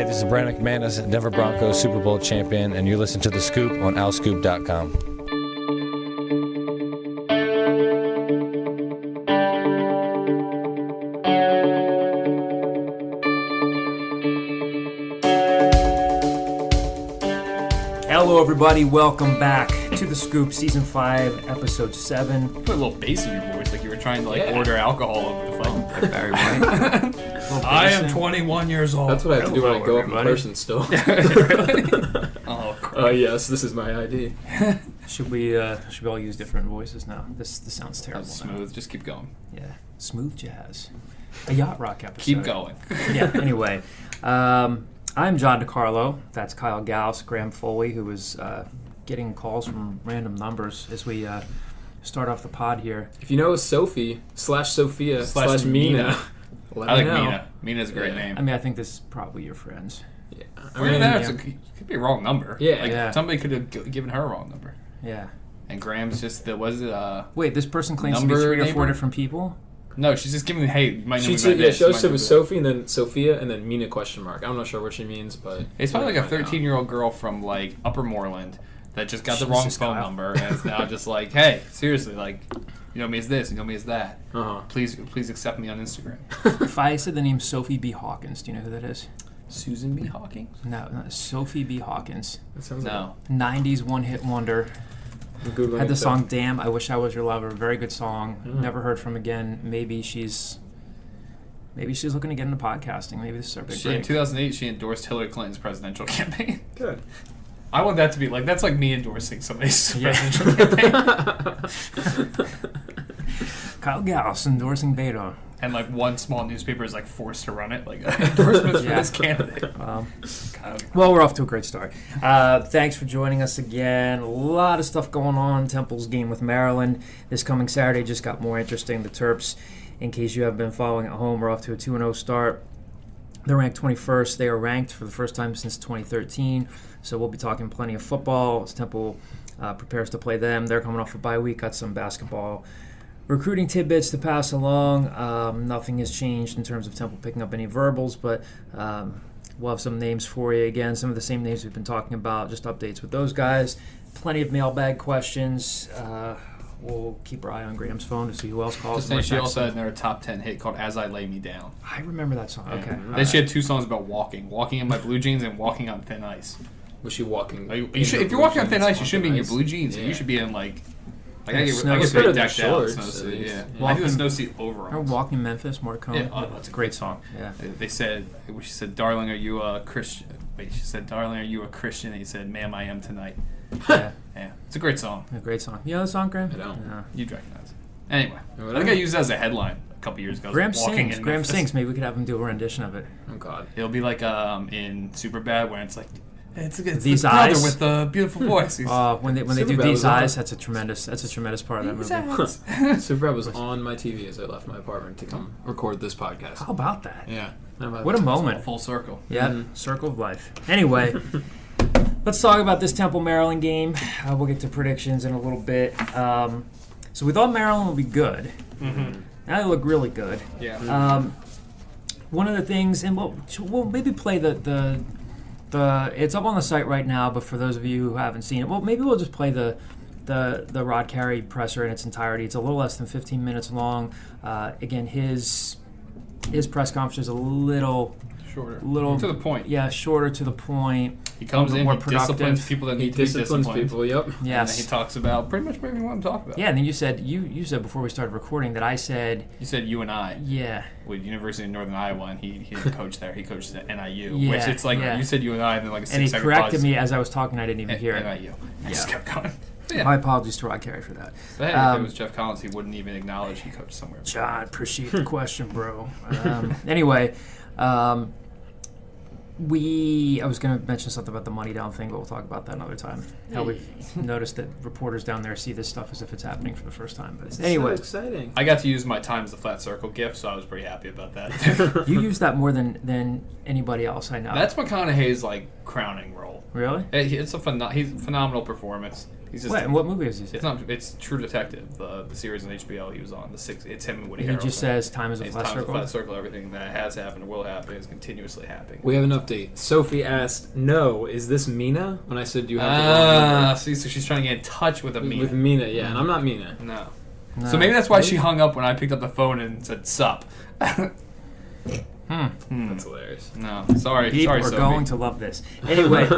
Hey, this is Brandon McManus, Denver Broncos Super Bowl champion, and you listen to The Scoop on OwlScoop.com. Hello, everybody. Welcome back to The Scoop, Season 5, Episode 7. Put a little bass in your voice, like you were trying to order alcohol over the phone. Very white. I am 21 years old. That's what I have to do when I go up in person still. Oh, yes, this is my ID. Should we all use different voices now? This sounds terrible. That's smooth. Just keep going. Yeah. Smooth jazz. A yacht rock episode. Keep going. Yeah, anyway. I'm John DiCarlo. That's Kyle Gauss, Graham Foley, who was getting calls from random numbers as we start off the pod here. If you know Sophie/Sophia/Mina, let I me like know. Mina. Mina's a great name. I mean, I think this is probably your friends. Yeah. It could be a wrong number. Yeah. Somebody could have given her a wrong number. Yeah. And Graham's just Wait, this person claims to be number 3 or 4 neighbor? different people? No, she just giving hey, you might know me by She this. said it was Sophie and then Sophia and then Mina question mark. I'm not sure what she means, but It's probably like a find out. 13-year-old girl from like Upper Moreland that just got the Jesus, wrong phone Kyle. number and is now just like, hey, seriously, like, you know me as this, you know me as that. Uh-huh. Please accept me on Instagram. If I said the name Sophie B. Hawkins, do you know who that is? Susan B. Hawkins? No, Sophie B. Hawkins. That sounds No. 90s one-hit wonder. like a good Had the song "Damn, I Wish I Was Your Lover." Very good song. Mm. Never heard from again. Maybe she's looking to get into podcasting. Maybe this is our big In break. 2008, she endorsed Hillary Clinton's presidential campaign. Good. I want that to be like, that's like me endorsing somebody's Yeah. presidential campaign. Kyle Gauss endorsing Beto. And like one small newspaper is like forced to run it, like endorsements for Yeah. this candidate. Well, we're off to a great start. Thanks for joining us again. A lot of stuff going on. Temple's game with Maryland this coming Saturday just got more interesting. The Terps, in case you have been following at home, are off to a 2-0 start. They're ranked 21st. They are ranked for the first time since 2013. So we'll be talking plenty of football as Temple prepares to play them. They're coming off a bye week. Got some basketball recruiting tidbits to pass along. Nothing has changed in terms of Temple picking up any verbals, but we'll have some names for you again. Some of the same names we've been talking about, just updates with those guys. Plenty of mailbag questions. We'll keep our eye on Graham's phone to see who else calls. Just saying, she also had another top 10 hit called As I Lay Me Down. I remember that song. Okay. Then she had 2 songs about walking. Walking in my blue jeans and walking on thin ice. Was she walking? If you're walking on thin ice, you shouldn't be in your blue jeans. Yeah. You should be in like I Yeah, get snowsuit. pretty Better than decked out. shorts, Snowsuit, at yeah. least. I do a snowsuit over Remember on. Walking Memphis, Morricone? Yeah, oh, That's a great song. Yeah. They said, she said, "Darling, are you a Christian?" Wait, she said, "Darling, are you a Christian?" And he said, "Ma'am, I am tonight." Yeah. Yeah, it's a great song. A great song. You know the song, Graham? I don't. No. You'd recognize it. Anyway, Yeah, I think I used it as a headline a couple years ago. Graham Walking sings. in Graham Memphis. sings. Maybe we could have him do a rendition of it. Oh God. It'll be like in Superbad where it's like, it's These the brother eyes? with the beautiful voice. He's, When they do Superbad These was on. Eyes, that's a tremendous part of that These movie. eyes. Superbad was on my TV as I left my apartment to come record this podcast. How about that? Yeah. What a moment. Full circle. Yeah, Mhm. circle of life. Anyway, let's talk about this Temple Maryland game. We'll get to predictions in a little bit. So we thought Maryland would be good. Mm-hmm. Now they look really good. Yeah. One of the things, and we'll maybe play the it's up on the site right now, but for those of you who haven't seen it, well, maybe we'll just play the Rod Carey presser in its entirety. It's a little less than 15 minutes long. Again, his press conference is a little Shorter. little to the point. Yeah, shorter to the point. He comes in, more he disciplines people that He need to be disciplines disciplined. people. Yep. And Yes. then he talks about pretty much everything you want to talk about. Yeah, and then you said before we started recording that I said You said you and I yeah. with University of Northern Iowa, and he didn't coach there. He coached at NIU, Yeah, which it's like yeah. you said you and I, and then like a 6 And he second corrected pause. me as I was talking. I didn't even hear it. NIU. I just Yeah. kept going. But yeah. My apologies to Rod Carey for that. But hey, if it was Jeff Collins, he wouldn't even acknowledge he coached somewhere. John, appreciate the question, bro. Anyway, I was going to mention something about the money down thing, but we'll talk about that another time. How we've noticed that reporters down there see this stuff as if it's happening for the first time. But anyway, So exciting. I got to use my Times the Flat Circle gift, so I was pretty happy about that. you use that more than anybody else I know. That's McConaughey's like crowning role. Really? It's a he's a phenomenal performance. He's just. What movie is this? It's not. It's True Detective, the series on HBO he was on. It's him and Woody And he Harrelson. just says time is a It's flat time is a circle. flat circle. Everything that has happened or will happen is continuously happening. We have an update. Sophie asked, "No, is this Mina?" When I said you have the wrong number. See, so she's trying to get in touch with Mina. With Mina, yeah, and I'm not Mina. No. No. So maybe that's why she hung up when I picked up the phone and said "sup." That's hilarious. No, sorry, People sorry, are Sophie. going to love this. Anyway,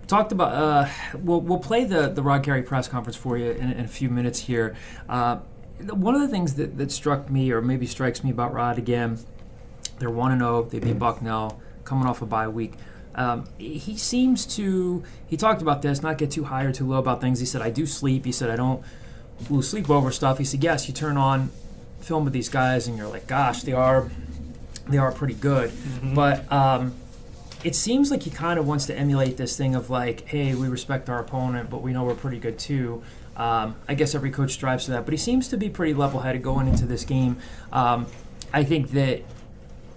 talked about. We'll play the Rod Carey press conference for you in a few minutes here. One of the things that struck me, or maybe strikes me about Rod again, they're 1-0. They beat Bucknell, coming off a bye week. He seems to. He talked about this, not get too high or too low about things. He said, "I do sleep." He said, "I don't lose sleep over stuff." He said, "Yes, you turn on film with these guys and you're like, gosh, they are pretty good." But it seems like he kind of wants to emulate this thing of like, hey, we respect our opponent, but we know we're pretty good too. I guess every coach strives for that, but he seems to be pretty level-headed going into this game. I think that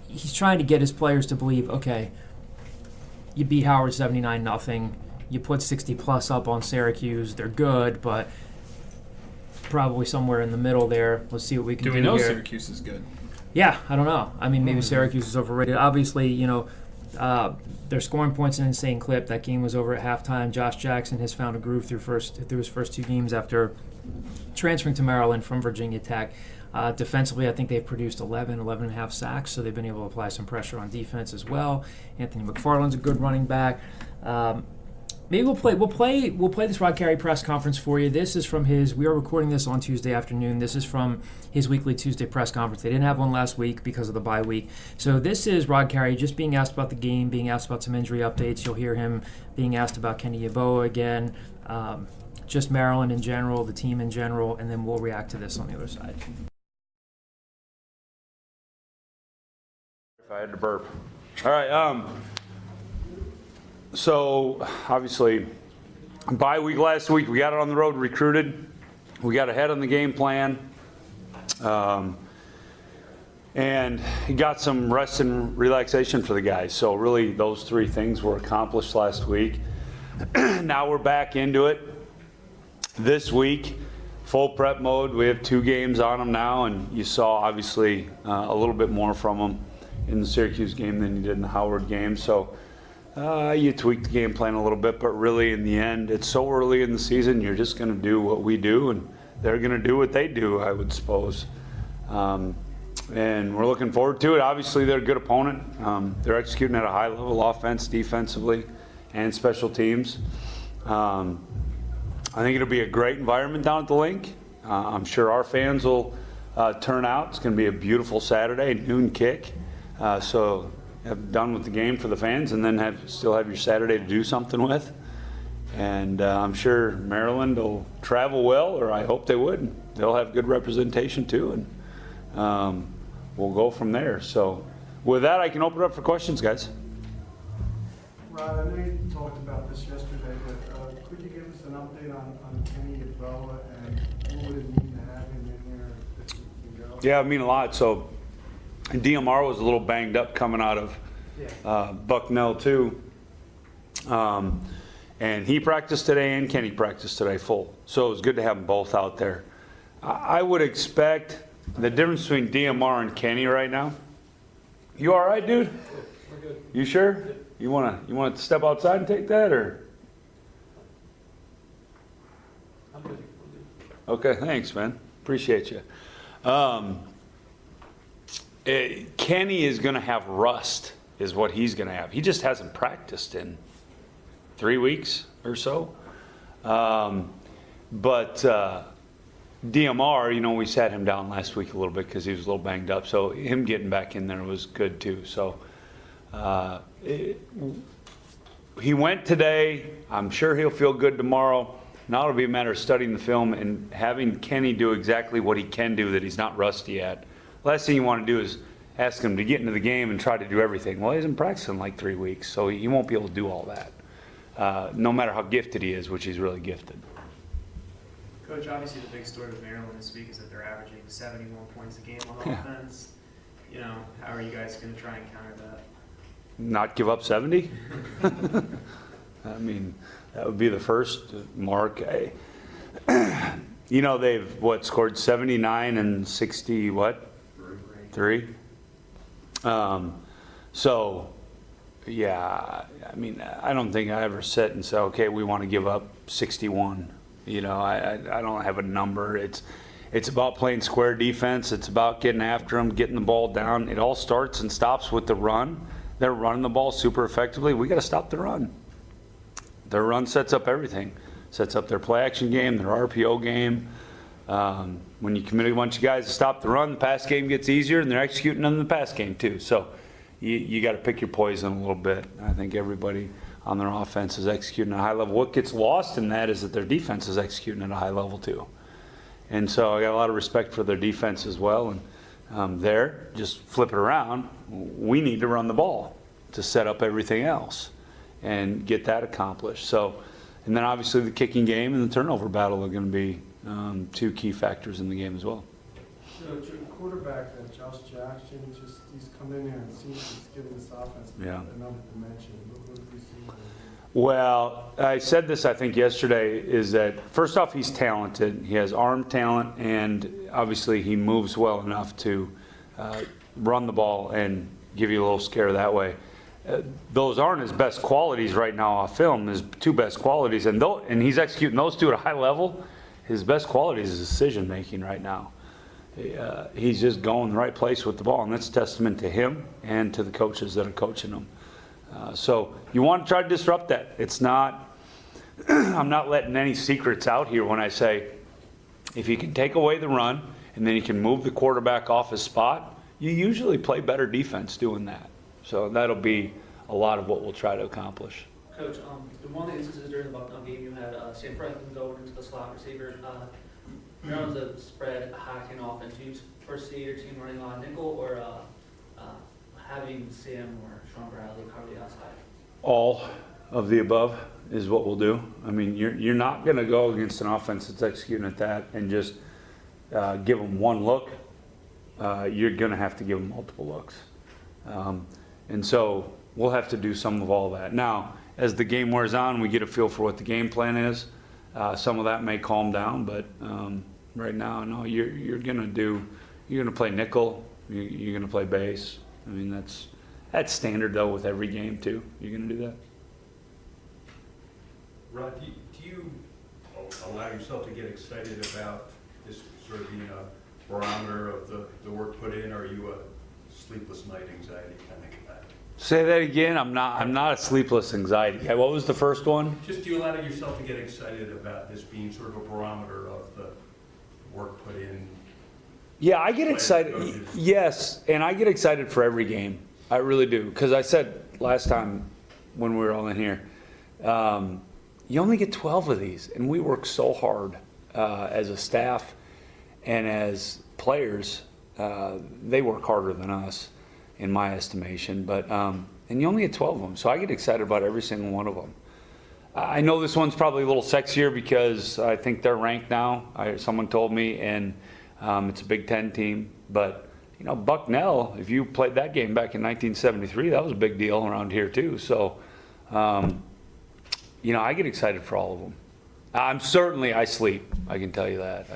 he's trying to get his players to believe, okay, you beat Howard 79-0, you put 60-plus up on Syracuse, they're good, but probably somewhere in the middle there. Let's see what we can do Do we know here. Syracuse is good? Yeah, I don't know. I mean, maybe Syracuse is overrated. Obviously, they're scoring points at an insane clip. That game was over at halftime. Josh Jackson has found a groove through his first two games after transferring to Maryland from Virginia Tech. Defensively, I think they've produced 11 and a half sacks, so they've been able to apply some pressure on defense as well. Anthony McFarland's a good running back. Maybe we'll play this Rod Carey press conference for you. This is from we are recording this on Tuesday afternoon. This is from his weekly Tuesday press conference. They didn't have one last week because of the bye week. So this is Rod Carey just being asked about the game, being asked about some injury updates. You'll hear him being asked about Kenny Yeboah again, just Maryland in general, the team in general, and then we'll react to this on the other side. If I had to burp. All right. So, obviously, bye week last week, we got it on the road, recruited. We got ahead on the game plan. And got some rest and relaxation for the guys. So, really, those three things were accomplished last week. Now we're back into it. This week, full prep mode. We have 2 games on them now, and you saw, obviously, a little bit more from them in the Syracuse game than you did in the Howard game. So, you tweak the game plan a little bit, but really in the end, it's so early in the season, you're just going to do what we do, and they're going to do what they do, I would suppose. And we're looking forward to it. Obviously, they're a good opponent. They're executing at a high level, offense, defensively, and special teams. I think it'll be a great environment down at the link. I'm sure our fans will turn out. It's going to be a beautiful Saturday, noon kick. So have done with the game for the fans, and then still have your Saturday to do something with. And I'm sure Maryland will travel well, or I hope they would. They'll have good representation too, and we'll go from there. So with that, I can open it up for questions, guys. Rod, I know you talked about this yesterday, but could you give us an update on Kenny Yeboah and what would it mean to have him in there if he can go? Yeah, I mean a lot. So DMR was a little banged up coming out of Bucknell too. And he practiced today and Kenny practiced today full. So it was good to have them both out there. I would expect the difference between DMR and Kenny right now. You all right, dude? We're good. You sure? You want to step outside and take that, or? I'm good. Okay, thanks, man. Appreciate you. Kenny is going to have rust, is what he's going to have. He just hasn't practiced in 3 weeks or so. But DMR, we sat him down last week a little bit because he was a little banged up. So him getting back in there was good too. So he went today. I'm sure he'll feel good tomorrow. Now it'll be a matter of studying the film and having Kenny do exactly what he can do that he's not rusty at. Last thing you want to do is ask him to get into the game and try to do everything. Well, he hasn't practiced in like 3 weeks, so he won't be able to do all that, no matter how gifted he is, which he's really gifted. Coach, obviously the big story with Maryland this week is that they're averaging 71 points a game on offense. How are you guys going to try and counter that? Not give up 70? I mean, that would be the first mark. You know, they've, scored 79 and 60, what? 3. So, yeah, I mean, I don't think I ever sit and say, okay, we want to give up 61. You know, I don't have a number. It's about playing square defense. It's about getting after them, getting the ball down. It all starts and stops with the run. They're running the ball super effectively. We got to stop the run. Their run sets up everything. Sets up their play action game, their RPO game. When you commit a bunch of guys to stop the run, the pass game gets easier, and they're executing on the pass game too. So you got to pick your poison a little bit. I think everybody on their offense is executing at a high level. What gets lost in that is that their defense is executing at a high level too. And so I got a lot of respect for their defense as well. And there, just flip it around. We need to run the ball to set up everything else and get that accomplished. So, and then obviously the kicking game and the turnover battle are going to be 2 key factors in the game as well. So your quarterback, Josh Jackson, he's come in here and seems he's given this offense another dimension. What have we seen there? Well, I said this, I think, yesterday, is that first off, he's talented. He has arm talent, and obviously he moves well enough to run the ball and give you a little scare that way. Those aren't his best qualities right now off film, his 2 best qualities, and he's executing those 2 at a high level. His best quality is decision making right now. He's just going the right place with the ball, and that's a testament to him and to the coaches that are coaching him. So you want to try to disrupt that. It's not, I'm not letting any secrets out here when I say, if you can take away the run and then you can move the quarterback off his spot, you usually play better defense doing that. So that'll be a lot of what we'll try to accomplish. Coach, one of the instances during the Bucknell game, you had Sam Franklin go into the slot receiver. Maryland's a spread hacking offense. Do you foresee your team running on nickel or having Sam or Sean Bradley cover the outside? All of the above is what we'll do. I mean, you're not going to go against an offense that's executing at that and just give them one look. You're going to have to give them multiple looks. And so we'll have to do some of all that. Now, as the game wears on, we get a feel for what the game plan is. Some of that may calm down, but right now, no, you're going to play nickel, you're going to play base. I mean, that's standard, though, with every game, too. You're going to do that. Rod, do you allow yourself to get excited about this sort of being a barometer of the work put in, or are you a sleepless night anxiety kind of guy? Say that again. I'm not a sleepless anxiety guy. What was the first one? Just do you allow yourself to get excited about this being sort of a barometer of the work put in? Yeah, I get excited. Yes, and I get excited for every game. I really do. Because I said last time when we were all in here, you only get 12 of these. And we work so hard as a staff and as players. They work harder than us, in my estimation. But and you only get 12 of them. So I get excited about every single one of them. I know this one's probably a little sexier because I think they're ranked now. Someone told me, and it's a Big Ten team. But, you know, Bucknell, if you played that game back in 1973, that was a big deal around here too. So, you know, I get excited for all of them. I sleep. I can tell you that.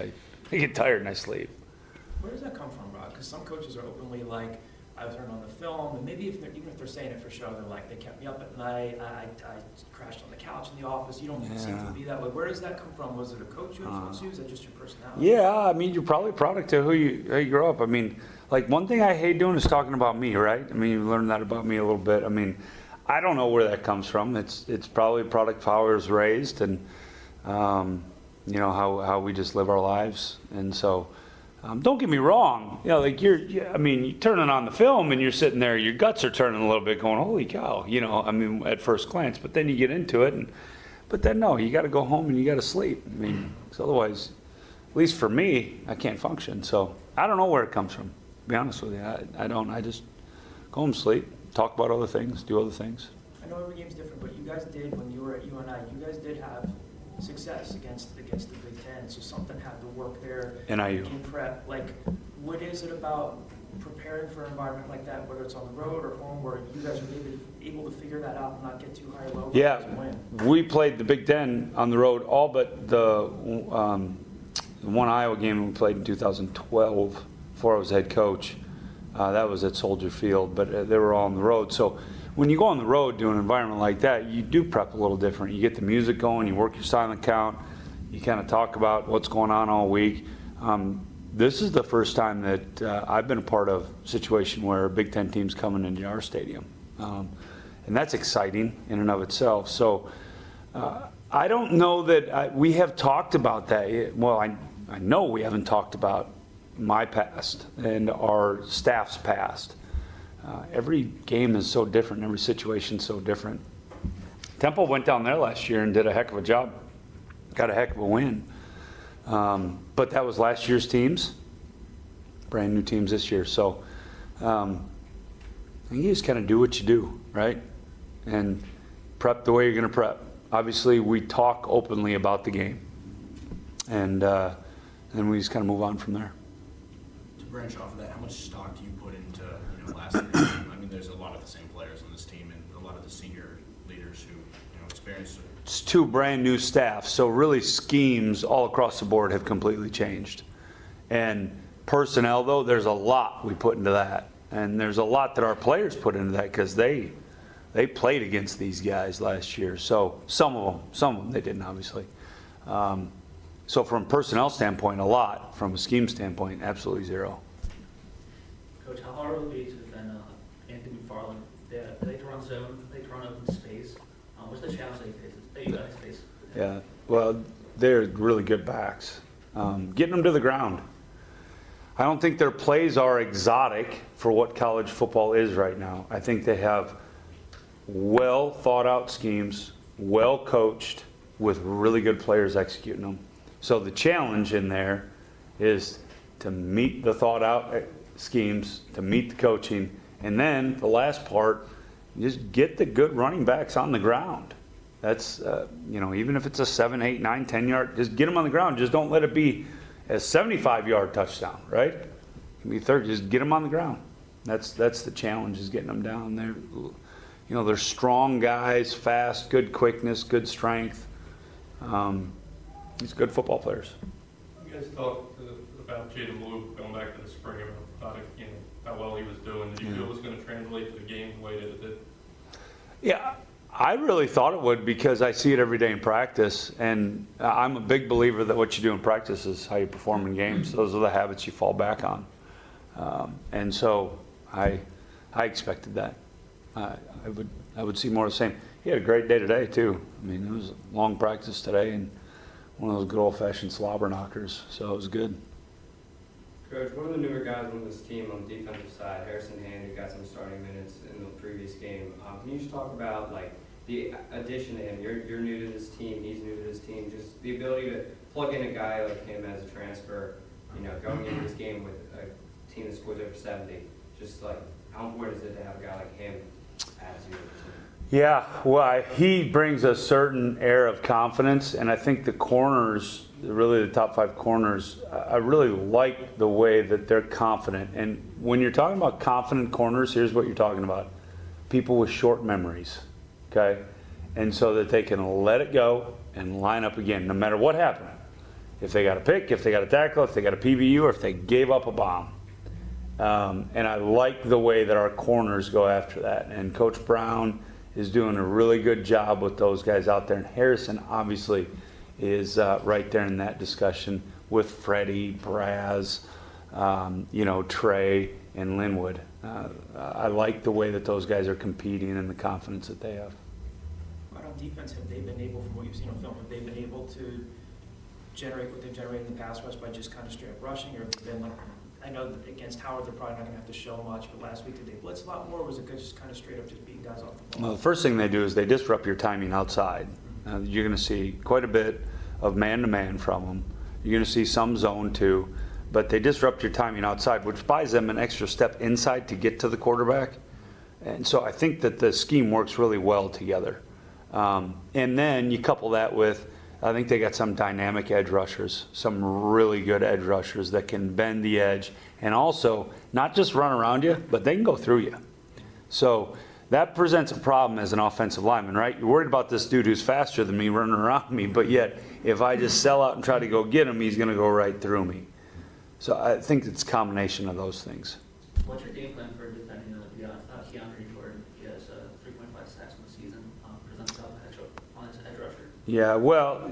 I get tired and I sleep. Where does that come from, Rod? Because some coaches are openly like, I turned on the film, and maybe even if they're saying it for show, they're like, they kept me up at night, I crashed on the couch in the office. You don't seem to be that way. Where does that come from? Was it a coach who influenced you? Is that just your personality? Yeah, I mean, you're probably a product of how you grow up. I mean, like, one thing I hate doing is talking about me, right? I mean, you learned that about me a little bit. I mean, I don't know where that comes from. It's probably a product of how I was raised and, you know, how we just live our lives. And so, don't get me wrong. You know, like you're turning on the film and you're sitting there, your guts are turning a little bit going, holy cow, you know, I mean, at first glance. But then you get into it. But then, no, you got to go home and you got to sleep. I mean, because otherwise, at least for me, I can't function. So I don't know where it comes from, to be honest with you. I don't. I just go home, sleep, talk about other things, do other things. I know every game's different, but you guys did, when you were at UNI, you guys did have success against the Big Ten, so something had to work there. NIU. Game prep, like, what is it about preparing for an environment like that, whether it's on the road or home, where you guys are able to figure that out and not get too high or low? Yeah, and win? we played the Big Ten on the road, all but the one Iowa game we played in 2012 before I was head coach. That was at Soldier Field, but they were all on the road. So when you go on the road to an environment like that, you do prep a little different. You get the music going, you work your silent count, you kind of talk about what's going on all week. This is the first time that I've been a part of a situation where a Big Ten team's coming into our stadium. And that's exciting in and of itself. So I don't know that we have talked about that. Well, I know we haven't talked about my past and our staff's past. Every game is so different. Every situation is so different. Temple went down there last year and did a heck of a job. Got a heck of a win. But that was last year's teams, brand new teams this year. So I think you just kind of do what you do, right? And prep the way you're going to prep. Obviously, we talk openly about the game. And then we just kind of move on from there. To branch off of that, how much stock do you put into last year's team? I mean, there's a lot of the same players on this team and a lot of the senior leaders who experienced it. It's two brand new staff, so really schemes all across the board have completely changed. And personnel, though, there's a lot we put into that. And there's a lot that our players put into that because they played against these guys last year. So some of them they didn't, obviously. So from a personnel standpoint, a lot. From a scheme standpoint, absolutely zero. Coach, how hard will it be to defend Anthony McFarland? They run zone, they run open space. What's the challenge that you guys face? Yeah, well, they're really good backs. Getting them to the ground. I don't think their plays are exotic for what college football is right now. I think they have well thought out schemes, well coached, with really good players executing them. So the challenge in there is to meet the thought out schemes, to meet the coaching, and then the last part, just get the good running backs on the ground. That's, even if it's a 7, 8, 9, 10 yard, just get them on the ground. Just don't let it be a 75-yard touchdown, right? It can be 30, just get them on the ground. That's the challenge, is getting them down there. They're strong guys, fast, good quickness, good strength. He's good football players. You guys talked about Jaden Blue going back to the spring about how well he was doing. Did you feel it was going to translate to the game the way that it did? Yeah, I really thought it would because I see it every day in practice, and I'm a big believer that what you do in practice is how you perform in games. Those are the habits you fall back on, and so I expected that. I would see more of the same. He had a great day today too. I mean, it was a long practice today and one of those good old-fashioned slobber knockers, so it was good. Coach, one of the newer guys on this team on the defensive side, Harrison Hand, who got some starting minutes in the previous game. Can you just talk about the addition to him? You're new to this team, he's new to this team. Just the ability to plug in a guy like him as a transfer, going into this game with a team that scores over 70. Just how important is it to have a guy like him as your team? Yeah, well, he brings a certain air of confidence, and I think the corners, really the top 5 corners, I really like the way that they're confident. And when you're talking about confident corners, here's what you're talking about. People with short memories, okay? And so that they can let it go and line up again, no matter what happened. If they got a pick, if they got a tackle, if they got a PBU, or if they gave up a bomb. And I like the way that our corners go after that. And Coach Brown is doing a really good job with those guys out there. And Harrison obviously is right there in that discussion with Freddie, Braz, Trey, and Linwood. I like the way that those guys are competing and the confidence that they have. Right on defense, have they been able, from what you've seen on film, have they been able to generate what they've generated in the pass rush by just kind of straight up rushing, or have they been I know that against Howard they're probably not going to have to show much, but last week did they blitz a lot more, or was it just kind of straight up just beating guys off the ball? Well, the first thing they do is they disrupt your timing outside. You're going to see quite a bit of man-to-man from them. You're going to see some zone too, but they disrupt your timing outside, which buys them an extra step inside to get to the quarterback. And so I think that the scheme works really well together. And then you couple that with, I think they got some dynamic edge rushers, some really good edge rushers that can bend the edge and also not just run around you, but they can go through you. So that presents a problem as an offensive lineman, right? You're worried about this dude who's faster than me running around me, but yet if I just sell out and try to go get him, he's going to go right through me. So I think it's a combination of those things. What's your game plan for defending Keandre Jordan? He has 3.5 sacks in the season. Presents himself on his edge rusher. Yeah, well,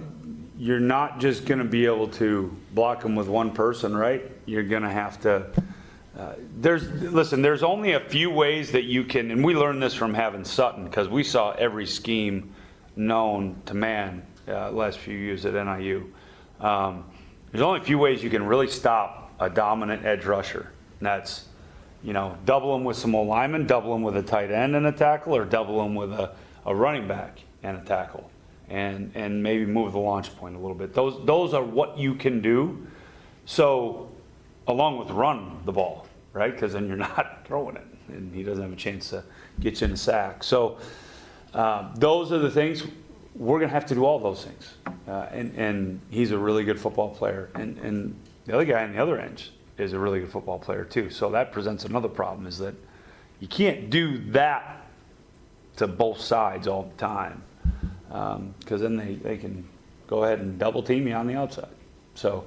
you're not just going to be able to block him with one person, right? You're going to have to. There's only a few ways that you can, and we learned this from having Sutton because we saw every scheme known to man last few years at NIU. There's only a few ways you can really stop a dominant edge rusher. And that's, double him with some old linemen, double him with a tight end and a tackle, or double him with a running back and a tackle, and maybe move the launch point a little bit. Those are what you can do. So, along with run the ball, right? Because then you're not throwing it, and he doesn't have a chance to get you in a sack. So, those are the things. We're going to have to do all those things. And he's a really good football player. And the other guy on the other end is a really good football player too. So that presents another problem, is that you can't do that to both sides all the time. Because then they can go ahead and double team you on the outside. So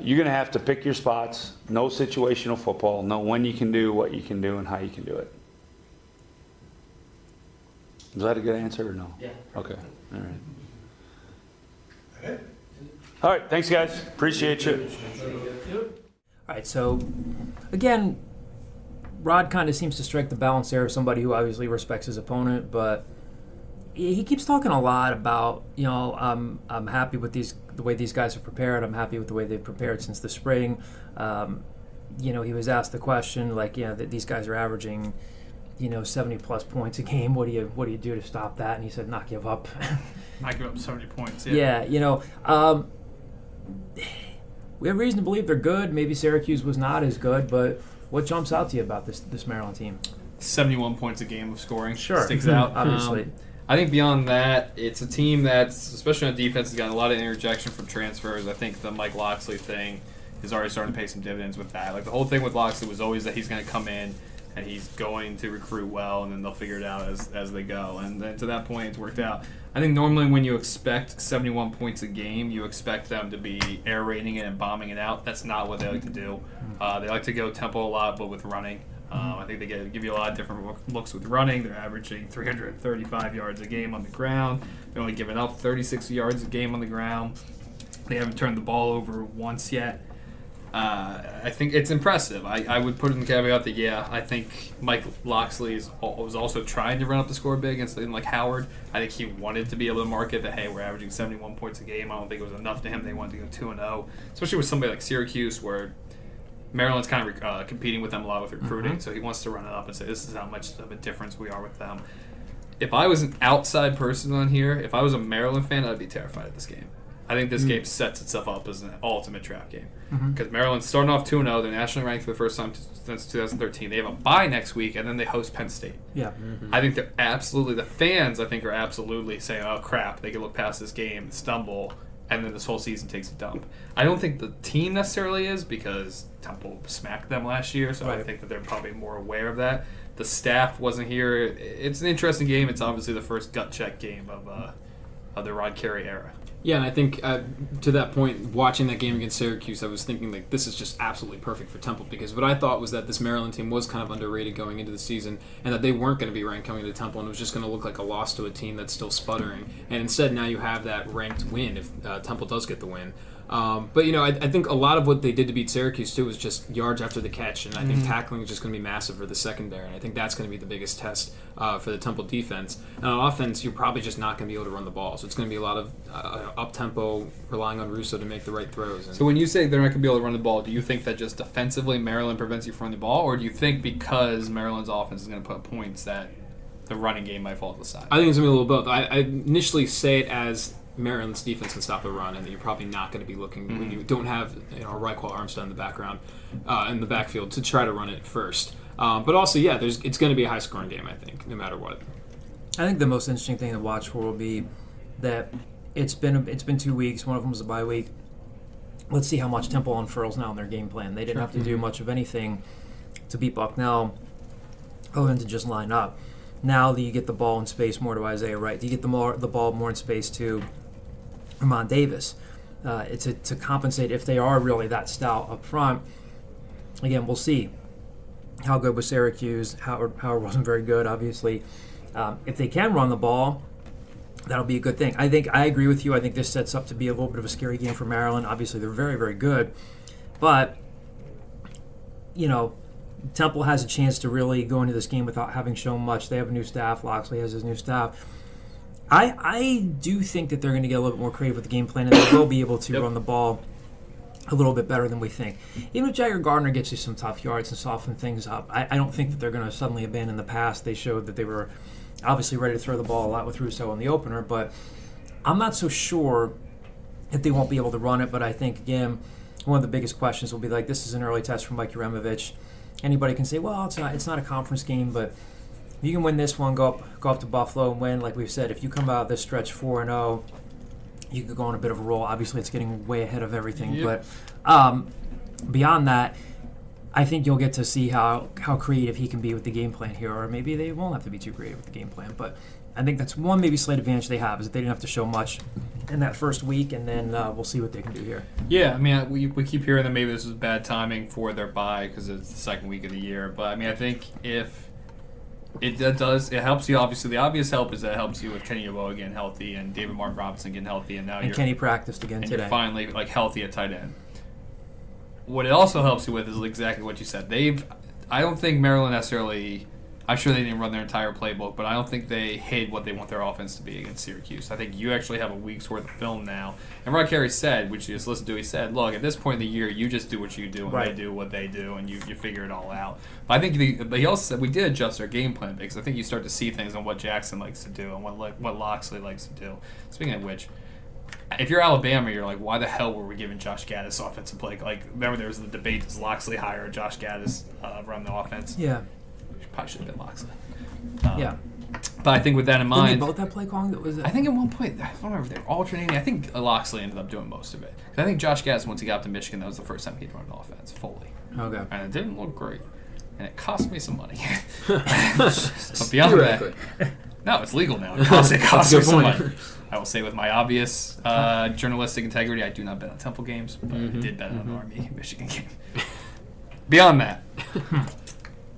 you're going to have to pick your spots, know situational football, know when you can do what you can do and how you can do it. Was that a good answer or no? Yeah. Okay. All right. All right. Thanks, guys. Appreciate you. All right. So, again, Rod kind of seems to strike the balance there of somebody who obviously respects his opponent, but he keeps talking a lot about, I'm happy with the way these guys are prepared. I'm happy with the way they've prepared since the spring. He was asked the question, that these guys are averaging 70 plus points a game. What do you do to stop that? And he said, not give up. Not give up 70 points. Yeah. We have reason to believe they're good. Maybe Syracuse was not as good, but what jumps out to you about this Maryland team? 71 points a game of scoring. Sure. Sticks out. Obviously. I think beyond that, it's a team that's, especially on defense, has gotten a lot of interjection from transfers. I think the Mike Loxley thing is already starting to pay some dividends with that. The whole thing with Loxley was always that he's going to come in and he's going to recruit well, and then they'll figure it out as they go. And then to that point, it's worked out. I think normally when you expect 71 points a game, you expect them to be air raiding it and bombing it out. That's not what they like to do. They like to go tempo a lot, but with running. I think they give you a lot of different looks with running. They're averaging 335 yards a game on the ground. They're only giving up 36 yards a game on the ground. They haven't turned the ball over once yet. I think it's impressive. I would put in the caveat that, I think Mike Loxley was also trying to run up the score big against like Howard. I think he wanted to be able to market that, hey, we're averaging 71 points a game. I don't think it was enough to him. They wanted to go 2-0, especially with somebody like Syracuse, where Maryland's kind of competing with them a lot with recruiting. So he wants to run it up and say, this is how much of a difference we are with them. If I was an outside person on here, if I was a Maryland fan, I'd be terrified of this game. I think this game sets itself up as an ultimate trap game. Because Maryland's starting off 2-0. They're nationally ranked for the first time since 2013. They have a bye next week, and then they host Penn State. Yeah. I think they're absolutely, the fans, I think, are absolutely saying, oh, crap, they can look past this game, stumble, and then this whole season takes a dump. I don't think the team necessarily is, because Temple smacked them last year, so I think that they're probably more aware of that. The staff wasn't here. It's an interesting game. It's obviously the first gut check game of the Rod Carey era. Yeah, and I think to that point, watching that game against Syracuse, I was thinking this is just absolutely perfect for Temple, because what I thought was that this Maryland team was kind of underrated going into the season, and that they weren't going to be ranked coming into Temple, and it was just going to look like a loss to a team that's still sputtering. And instead, now you have that ranked win if Temple does get the win. But I think a lot of what they did to beat Syracuse too was just yards after the catch, and I think tackling is just going to be massive for the secondary, and I think that's going to be the biggest test for the Temple defense. And on offense, you're probably just not going to be able to run the ball, so it's going to be a lot of up tempo, relying on Russo to make the right throws. So when you say they're not going to be able to run the ball, do you think that just defensively Maryland prevents you from running the ball, or do you think because Maryland's offense is going to put points that the running game might fall to the side? I think it's going to be a little both. I initially say it as Maryland's defense can stop the run, and that you're probably not going to be looking when you don't have Reichwald Armstead in the background, in the backfield to try to run it first. But also, it's going to be a high-scoring game, I think, no matter what. I think the most interesting thing to watch for will be that it's been 2 weeks. One of them was a bye week. let's see how much Temple unfurls now in their game plan. They didn't have to do much of anything to beat Bucknell other than to just line up. Now that you get the ball in space more to Isaiah Wright, you get the ball more in space to Ramon Davis. It's to compensate if they are really that stout up front. Again, we'll see how good was Syracuse. Howard wasn't very good, obviously. If they can run the ball, that'll be a good thing. I agree with you. I think this sets up to be a little bit of a scary game for Maryland. Obviously, they're very, very good. But, Temple has a chance to really go into this game without having shown much. They have a new staff. Loxley has his new staff. I do think that they're going to get a little bit more creative with the game plan, and they will be able to run the ball a little bit better than we think. Even if Jagger Gardner gets you some tough yards and soften things up, I don't think that they're going to suddenly abandon the pass. They showed that they were obviously ready to throw the ball a lot with Russo in the opener, but I'm not so sure that they won't be able to run it. But I think, again, one of the biggest questions will be like, this is an early test from Mike Uremovich. Anybody can say, well, it's not a conference game, but if you can win this one, go up to Buffalo and win. Like we've said, if you come out of this stretch 4-0, you could go on a bit of a roll. Obviously, it's getting way ahead of everything. But beyond that, I think you'll get to see how creative he can be with the game plan here. Or maybe they won't have to be too creative with the game plan. But I think that's one maybe slight advantage they have is that they didn't have to show much in that first week, and then we'll see what they can do here. Yeah, I mean, we keep hearing that maybe this was bad timing for their bye because it's the second week of the year. But, I mean, I think if it helps you, obviously. The obvious help is that it helps you with Kenny Yeboah getting healthy and David Martin Robinson getting healthy. And Kenny practiced again today. You're finally, healthy at tight end. What it also helps you with is exactly what you said. I don't think Maryland necessarily... I'm sure they didn't run their entire playbook, but I don't think they hid what they want their offense to be against Syracuse. I think you actually have a week's worth of film now. And Rod Carey said, which you just listened to, he said, look, at this point in the year, you just do what you do, and they do what they do, and you figure it all out. But I think but he also said we did adjust our game plan because I think you start to see things on what Jackson likes to do and what Loxley likes to do. Speaking of which, if you're Alabama, you're like, why the hell were we giving Josh Gaddis offensive play? Remember there was the debate, does Loxley hire Josh Gaddis run the offense? Yeah. Probably should have been Loxley. Yeah. But I think with that in mind... Didn't they both have play calling? I think at one point, I don't remember if they were alternating. I think Loxley ended up doing most of it. I think Josh Gaddis, once he got up to Michigan, that was the first time he'd run an offense fully. Okay. And it didn't look great. And it cost me some money. But beyond that... No, it's legal now. It cost me some money. I will say with my obvious journalistic integrity, I do not bet on Temple games, but I did bet on an Army-Michigan game. Beyond that,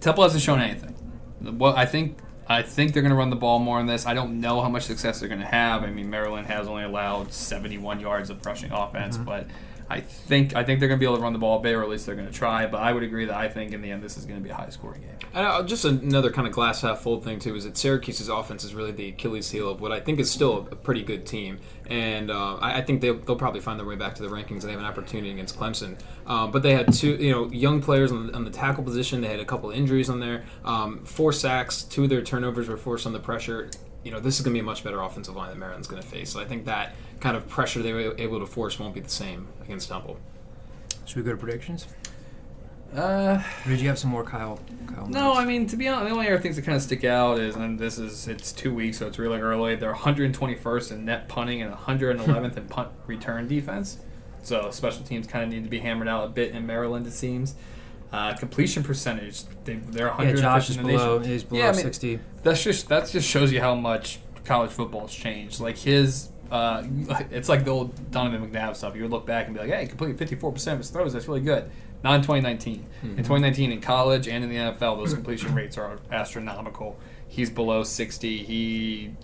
Temple hasn't shown anything. Well, I think they're going to run the ball more on this. I don't know how much success they're going to have. I mean, Maryland has only allowed 71 yards of rushing offense, but I think they're going to be able to run the ball a bit, or at least they're going to try. But I would agree that I think in the end this is going to be a high-scoring game. And just another kind of glass half full thing too is that Syracuse's offense is really the Achilles heel of what I think is still a pretty good team, and I think they'll probably find their way back to the rankings. They have an opportunity against Clemson, but they had two young players on the tackle position. They had a couple of injuries on there, 4 sacks, 2 of their turnovers were forced on the pressure. This is going to be a much better offensive line that Maryland's going to face. So I think that kind of pressure they were able to force won't be the same against Temple. Should we go to predictions? Or did you have some more Kyle? No, I mean, to be honest, the only other things that kind of stick out is, and it's 2 weeks, so it's really early. They're 121st in net punting and 111th in punt return defense. So special teams kind of need to be hammered out a bit in Maryland, it seems. Completion percentage, they're 105th Josh is in the below. nation. He's below 60. That just shows you how much college football's changed. Like his, it's like the old Donovan McNabb stuff. You would look back and be like, hey, he completed 54% of his throws. That's really good. Not in 2019. In 2019, in college and in the NFL, those completion rates are astronomical. He's below 60.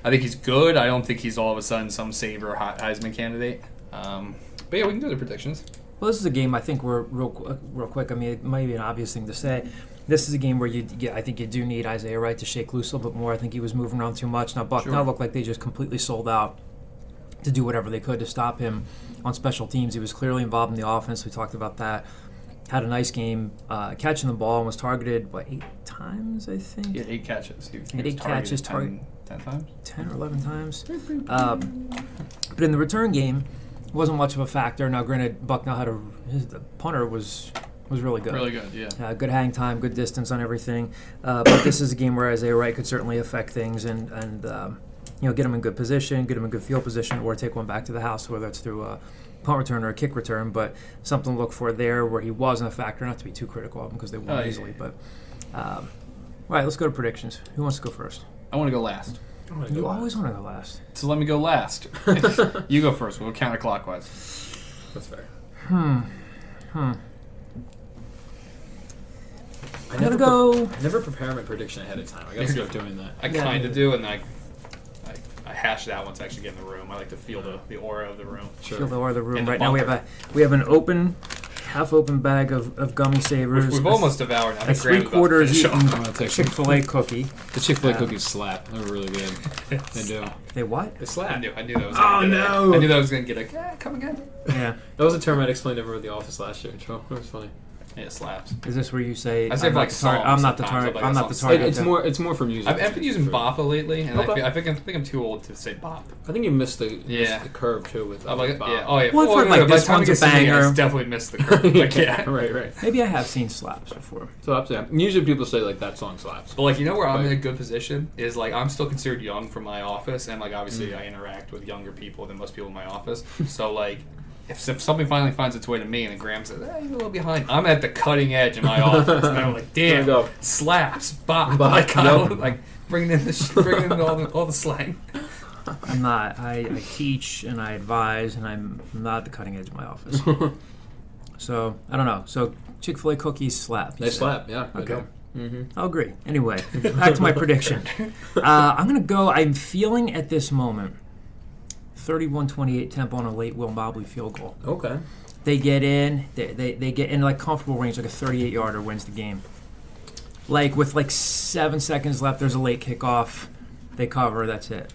I think he's good. I don't think he's all of a sudden some saver Heisman candidate. But yeah, we can do the predictions. Well, this is a game I think we're real quick. I mean, it might be an obvious thing to say. This is a game where I think you do need Isaiah Wright to shake loose a little bit more. I think he was moving around too much. Now, Bucknell looked like they just completely sold out to do whatever they could to stop him on special teams. He was clearly involved in the offense. We talked about that. Had a nice game catching the ball and was targeted, 8 times, I think? He had 8 catches. He had 8 catches. 10 times? 10 or 11 times. But in the return game, wasn't much of a factor. Now, granted, Bucknell had the punter was really good. Really good, yeah. Good hang time, good distance on everything. But this is a game where Isaiah Wright could certainly affect things and get him in good position, get him in good field position, or take one back to the house, whether it's through punt return or a kick return, but something to look for there where he wasn't a factor. Not to be too critical of him because they won easily, but all right, let's go to predictions. Who wants to go first? I want to go last. You always want to go last. So let me go last. You go first. We'll counterclockwise. That's fair. I never prepare my prediction ahead of time. I gotta start doing that. I kind of do, and I hash it out once I actually get in the room. I like to feel the aura of the room. Feel the aura of the room. Right now we have an open, half-open bag of gummy savers. We've almost devoured. A 3/4 eaten Chick-fil-A cookie. The Chick-fil-A cookies slap. They're really good. They do. They what? They slap. I knew that was. Oh no! I knew that was gonna get a come again. Yeah, that was a term I'd explained over at the office last year. Joe, it was funny. Yeah, it slaps. Is this where you say? I say for like songs. I'm not the target. I'm not the target. It's more for music. I've been using Boppa lately, and I think I'm too old to say Bop. I think you missed the curve too with Bop. Yeah. Oh yeah. Well, I've heard like this one's a banger. I definitely missed the curve. Like, yeah. Right. Maybe I have seen slaps before. Slaps, yeah. Usually people say like that song slaps. But like where I'm in a good position is like I'm still considered young for my office, and like obviously I interact with younger people than most people in my office. So like. If something finally finds its way to me and then Graham says, you're a little behind, I'm at the cutting edge in my office. And I'm like, damn, slaps, bop. Like, like bringing in all the slang. I'm not. I teach and I advise, and I'm not at the cutting edge of my office. So, I don't know. So, Chick-fil-A cookies slap. They slap, yeah. Okay. I'll agree. Anyway, back to my prediction. I'm going to go, I'm feeling at this moment, 31-28 Temple on a late Will Mobley field goal. Okay. They get in, they get in like comfortable range, like a 38-yarder wins the game. Like with like 7 seconds left, there's a late kickoff. They cover, that's it.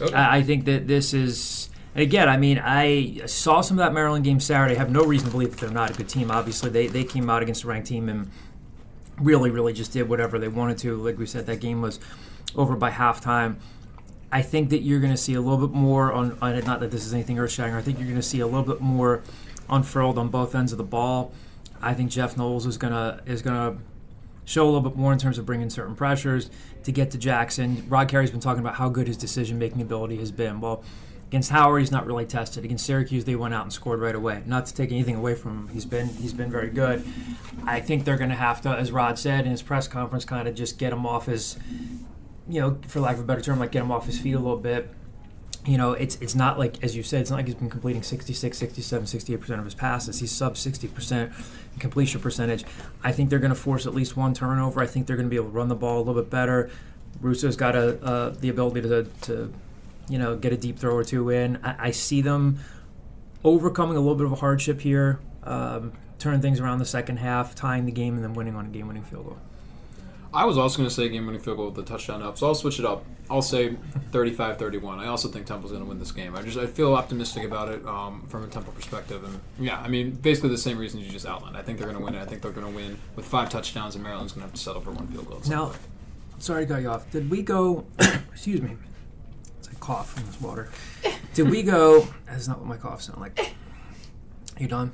Okay. I think that this is, again, I mean, I saw some of that Maryland game Saturday. I have no reason to believe that they're not a good team. Obviously, they came out against a ranked team and really just did whatever they wanted to. Like we said, that game was over by halftime. I think that you're going to see a little bit more on not that this is anything earth-shattering. I think you're going to see a little bit more unfurled on both ends of the ball. I think Jeff Knowles is going to show a little bit more in terms of bringing certain pressures to get to Jackson. Rod Carey's been talking about how good his decision-making ability has been. Well, against Howard, he's not really tested. Against Syracuse, they went out and scored right away. Not to take anything away from him. He's been very good. I think they're going to have to, as Rod said in his press conference, kind of just get him off his, for lack of a better term, like get him off his feet a little bit. It's not like, as you said, it's not like he's been completing 66, 67, 68% of his passes. He's sub 60% completion percentage. I think they're going to force at least one turnover. I think they're going to be able to run the ball a little bit better. Russo's got the ability to get a deep throw or two in. I see them overcoming a little bit of a hardship here, turning things around the second half, tying the game, and then winning on a game-winning field goal. I was also going to say game-winning field goal with the touchdown up, so I'll switch it up. I'll say 35-31. I also think Temple's going to win this game. I feel optimistic about it from a Temple perspective. And yeah, I mean, basically the same reasons you just outlined. I think they're going to win it. I think they're going to win with 5 touchdowns, and Maryland's going to have to settle for one field goal. Now, sorry to cut you off. Did we go, excuse me, it's a cough from this water. Did we go, that's not what my cough sounded like. You done?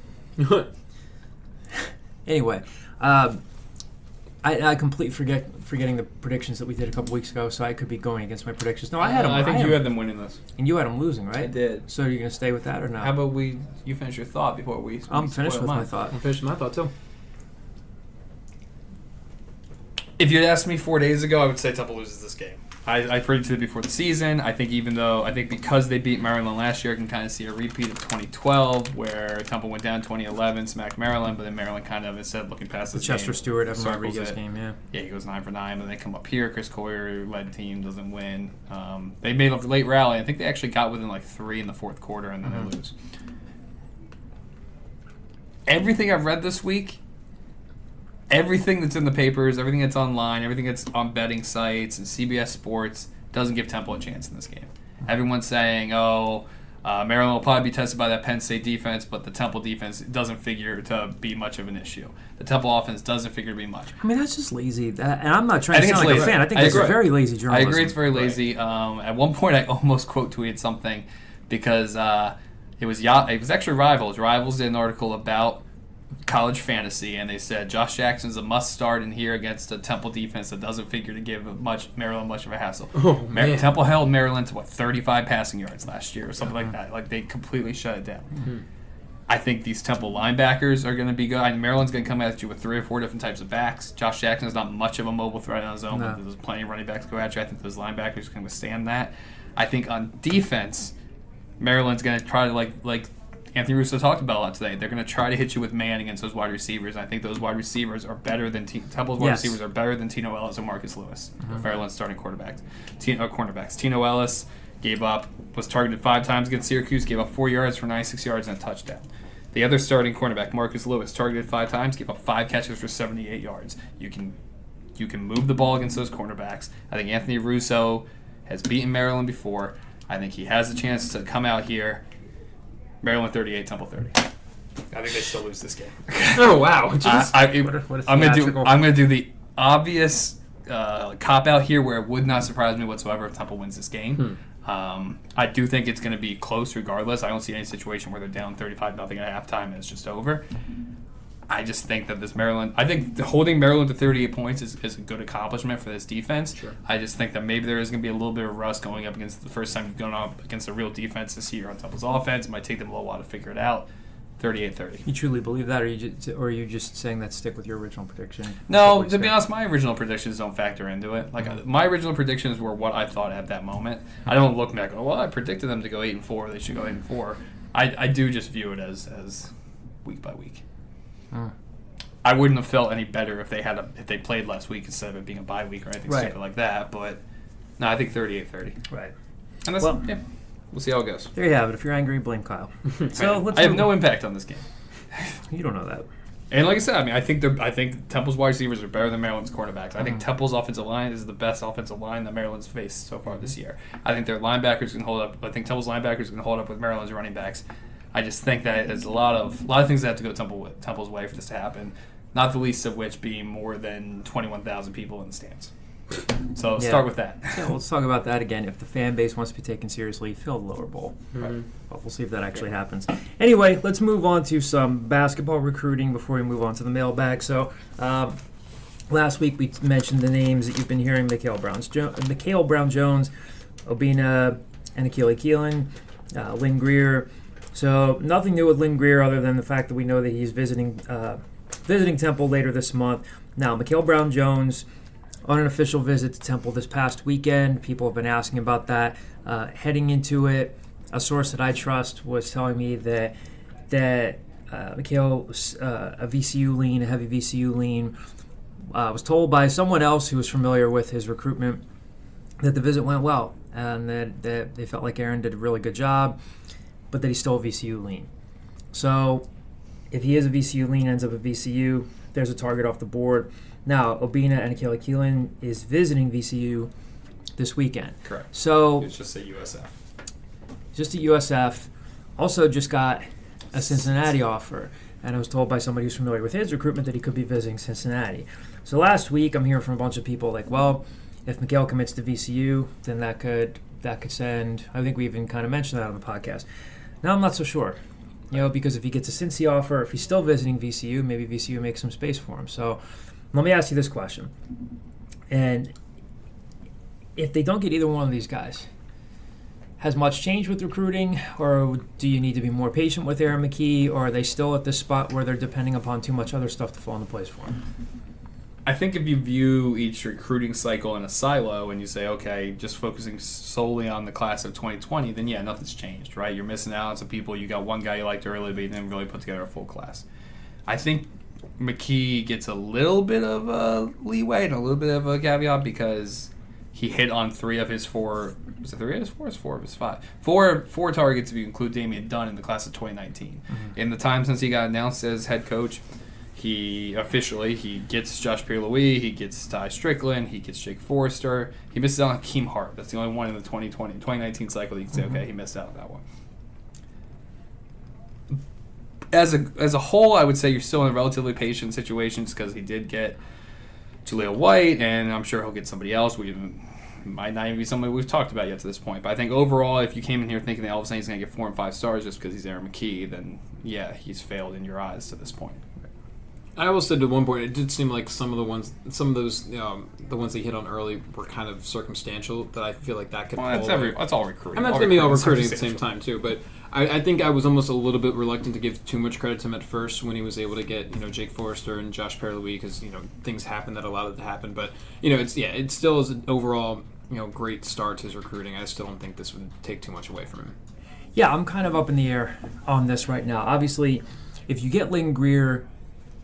Anyway, I completely forgetting the predictions that we did a couple weeks ago, so I could be going against my predictions. No, I had them. I think you had them winning this. And you had them losing, right? I did. So are you going to stay with that or not? How about you finish your thought before we I'm finished with my thought. I'm finished with my thought, too. If you had asked me 4 days ago, I would say Temple loses this game. I predicted it before the season. I think because they beat Maryland last year, I can kind of see a repeat of 2012 where Temple went down 2011, smacked Maryland, but then Maryland kind of, instead of looking past this Chester game, Stewart, Evan Rodriguez game, yeah. Yeah, he goes 9 for 9, but they come up here. Chris Coyer-led team doesn't win. They made a late rally. I think they actually got within like 3 in the fourth quarter, and then they lose. Everything I've read this week, everything that's in the papers, everything that's online, everything that's on betting sites and CBS Sports doesn't give Temple a chance in this game. Everyone's saying, Maryland will probably be tested by that Penn State defense, but the Temple defense doesn't figure to be much of an issue. The Temple offense doesn't figure to be much. I mean, that's just lazy. And I'm not trying to sound like a fan. I think it's very lazy journalism. I agree it's very lazy. Right. At one point, I almost quote tweeted something because it was actually Rivals. Rivals did an article about college fantasy, and they said Josh Jackson's a must start in here against a Temple defense that doesn't figure to give Maryland much of a hassle. Temple held Maryland to 35 passing yards last year or something like that. Like, they completely shut it down. Mm-hmm. I think these Temple linebackers are going to be good. Maryland's going to come at you with 3 or 4 different types of backs. Josh Jackson is not much of a mobile threat on his own, but there's plenty of running backs go at you. I think those linebackers can withstand that. I think on defense, Maryland's going to try to, like Anthony Russo talked about a lot today, they're going to try to hit you with man against those wide receivers. I think those wide receivers are better than Temple's wide receivers are better than Tino Ellis and Marcus Lewis, Maryland's starting cornerbacks. Tino Ellis was targeted 5 times against Syracuse, gave up 4 yards for 96 yards and a touchdown. The other starting cornerback, Marcus Lewis, targeted 5 times, gave up 5 catches for 78 yards. You can move the ball against those cornerbacks. I think Anthony Russo has beaten Maryland before. I think he has a chance to come out here. Maryland 38, Temple 30. I think they still lose this game. Oh wow! I'm gonna do the obvious cop out here, where it would not surprise me whatsoever if Temple wins this game. I do think it's going to be close regardless. I don't see any situation where they're down 35-0 at halftime and it's just over. I just think that holding Maryland to 38 points is a good accomplishment for this defense. Sure. I just think that maybe there is going to be a little bit of rust going up against the first time you've gone up against a real defense this year on Temple's offense. It might take them a little while to figure it out. 38-30. You truly believe that, or are you just saying that stick with your original prediction? No, to be honest, my original predictions don't factor into it. Like, my original predictions were what I thought at that moment. I don't look back and go, well, I predicted them to go 8-4. They should go 8-4. I do just view it as week by week. I wouldn't have felt any better if they played last week instead of it being a bye week or anything stupid like that. But no, I think 38-30. Right. And that's we'll see how it goes. There you have it. If you're angry, blame Kyle. So I have no impact on this game. You don't know that. And like I said, I think Temple's wide receivers are better than Maryland's cornerbacks. I think Temple's offensive line is the best offensive line that Maryland's faced so far this year. I think their linebackers can hold up. I think Temple's linebackers can hold up with Maryland's running backs. I just think that there's a lot of things that have to go Temple's way for this to happen. Not the least of which being more than 21,000 people in the stands. So let's start with that. Yeah, let's talk about that again. If the fan base wants to be taken seriously, fill the lower bowl. Right. Well, we'll see if that actually happens. Anyway, let's move on to some basketball recruiting before we move on to the mailbag. So last week we mentioned the names that you've been hearing: Mikhail Brown-Jones, Obina, and Akili Keelan, Lynn Greer. So nothing new with Lynn Greer other than the fact that we know that he's visiting Temple later this month. Now, Mikhail Brown-Jones on an official visit to Temple this past weekend. People have been asking about that. Heading into it, a source that I trust was telling me that Mikhail was a VCU lean, a heavy VCU lean. Was told by someone else who was familiar with his recruitment that the visit went well and that they felt like Aaron did a really good job, but that he's still a VCU lean. So if he is a VCU lean, ends up at VCU, there's a target off the board. Now, Obina and Akili Keelan is visiting VCU this weekend. Correct. So it's just a USF. Just a USF. Also just got a Cincinnati offer. And I was told by somebody who's familiar with his recruitment that he could be visiting Cincinnati. So last week, I'm hearing from a bunch of people like, well, if Mikhail commits to VCU, then that could send, I think we even kind of mentioned that on the podcast. Now I'm not so sure. Because if he gets a Cincy offer, if he's still visiting VCU, maybe VCU makes some space for him. So let me ask you this question. And if they don't get either one of these guys, has much changed with recruiting, or do you need to be more patient with Aaron McKee, or are they still at this spot where they're depending upon too much other stuff to fall into place for him? I think if you view each recruiting cycle in a silo and you say, okay, just focusing solely on the class of 2020, then yeah, nothing's changed, right? You're missing out on some people. You got one guy you liked early, but you didn't really put together a full class. I think McKee gets a little bit of a leeway and a little bit of a caveat because he hit on 3 of his 4. Was it 3 of his 4? Or 4 of his 5? Four targets if you include Damian Dunn in the class of 2019. In the time since he got announced as head coach, he gets Josh Pierre-Louis, he gets Ty Strickland, he gets Jake Forrester. He misses out on Keem Hart. That's the only one in the 2019 cycle that you can say, okay, he missed out on that one. As a whole, I would say you're still in a relatively patient situation because he did get Jaleel White, and I'm sure he'll get somebody else. Might not even be somebody we've talked about yet to this point. But I think overall, if you came in here thinking that all of a sudden he's going to get 4 and 5 stars just because he's Aaron McKee, then yeah, he's failed in your eyes to this point. I almost said at one point it did seem like some of those the ones they hit on early were kind of circumstantial. That I feel like that could. Well, that's all recruiting. And that's going to be all recruiting at the same time too. But I think I was almost a little bit reluctant to give too much credit to him at first when he was able to get Jake Forrester and Josh Perry because things happened that allowed it to happen. But it still is an overall great start to his recruiting. I still don't think this would take too much away from him. Yeah, I'm kind of up in the air on this right now. Obviously, if you get Lynn Greer,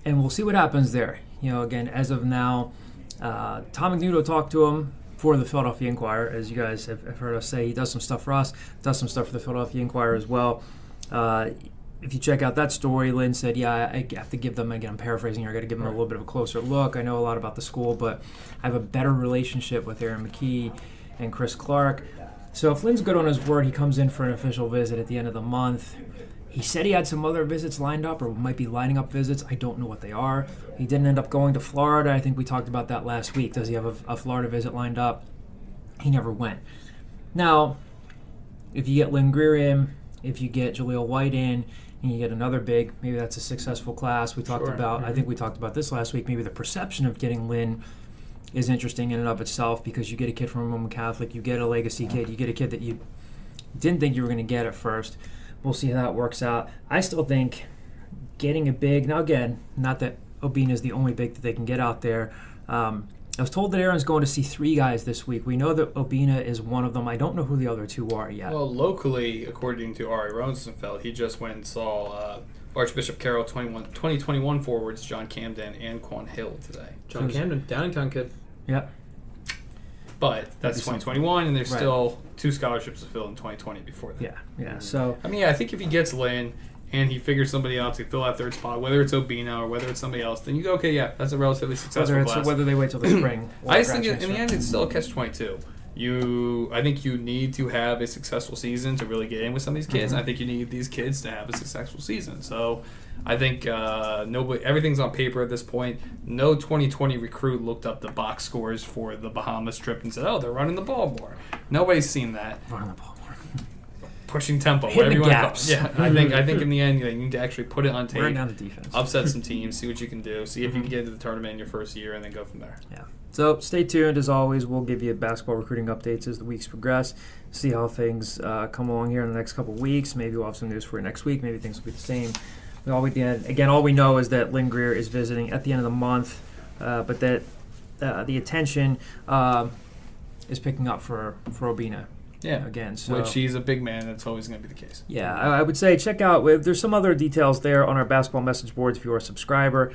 and we'll see what happens there. Again, as of now, Tom Magnudo talked to him for the Philadelphia Inquirer, as you guys have heard us say. He does some stuff for us, does some stuff for the Philadelphia Inquirer as well. If you check out that story, Lynn said, I have to give them, again, I'm paraphrasing here, I got to give them a little bit of a closer look. I know a lot about the school, but I have a better relationship with Aaron McKee and Chris Clark. So if Lynn's good on his word, he comes in for an official visit at the end of the month. He said he had some other visits lined up or might be lining up visits. I don't know what they are. He didn't end up going to Florida. I think we talked about that last week. Does he have a Florida visit lined up? He never went. Now, if you get Lynn Greer in, if you get Jaleel White in, and you get another big, maybe that's a successful class. We talked about, I think we talked about this last week, maybe the perception of getting Lynn is interesting in and of itself because you get a kid from a Roman Catholic, you get a legacy kid, you get a kid that you didn't think you were going to get at first. We'll see how that works out. I still think getting a big, now again, not that Obina is the only big that they can get out there. I was told that Aaron's going to see 3 guys this week. We know that Obina is one of them. I don't know who the other 2 are yet. Well, locally, according to Ari Rosenfeld, he just went and saw Archbishop Carroll 2021 forwards John Camden and Quan Hill today. John Camden, Downingtown kid. Yeah. But that's 2021, and there's still 2 scholarships to fill in 2020 before that. Yeah. So I think if he gets Lynn and he figures somebody else to fill that third spot, whether it's Obina or whether it's somebody else, then you go, okay, yeah, that's a relatively successful class. Whether they wait till the spring. I just think in the end it's still a catch-22. I think you need to have a successful season to really get in with some of these kids. Mm-hmm. I think you need these kids to have a successful season. So I think everything's on paper at this point. No 2020 recruit looked up the box scores for the Bahamas trip and said, oh, they're running the ball more. Nobody's seen that. Running the ball more. Pushing tempo, hitting whatever you the want gaps. to call it. Yeah, I think in the end you need to actually put it on tape. Wearing down the defense. Upset some teams, see what you can do, see if you can get into the tournament in your first year, and then go from there. Yeah. So stay tuned. As always, we'll give you basketball recruiting updates as the weeks progress. See how things come along here in the next couple of weeks. Maybe we'll have some news for you next week. Maybe things will be the same. All we know is that Lynn Greer is visiting at the end of the month, but that the attention is picking up for Obina. Yeah, again, so which he's a big man. That's always going to be the case. Yeah, I would say check out. There's some other details there on our basketball message boards. If you're a subscriber,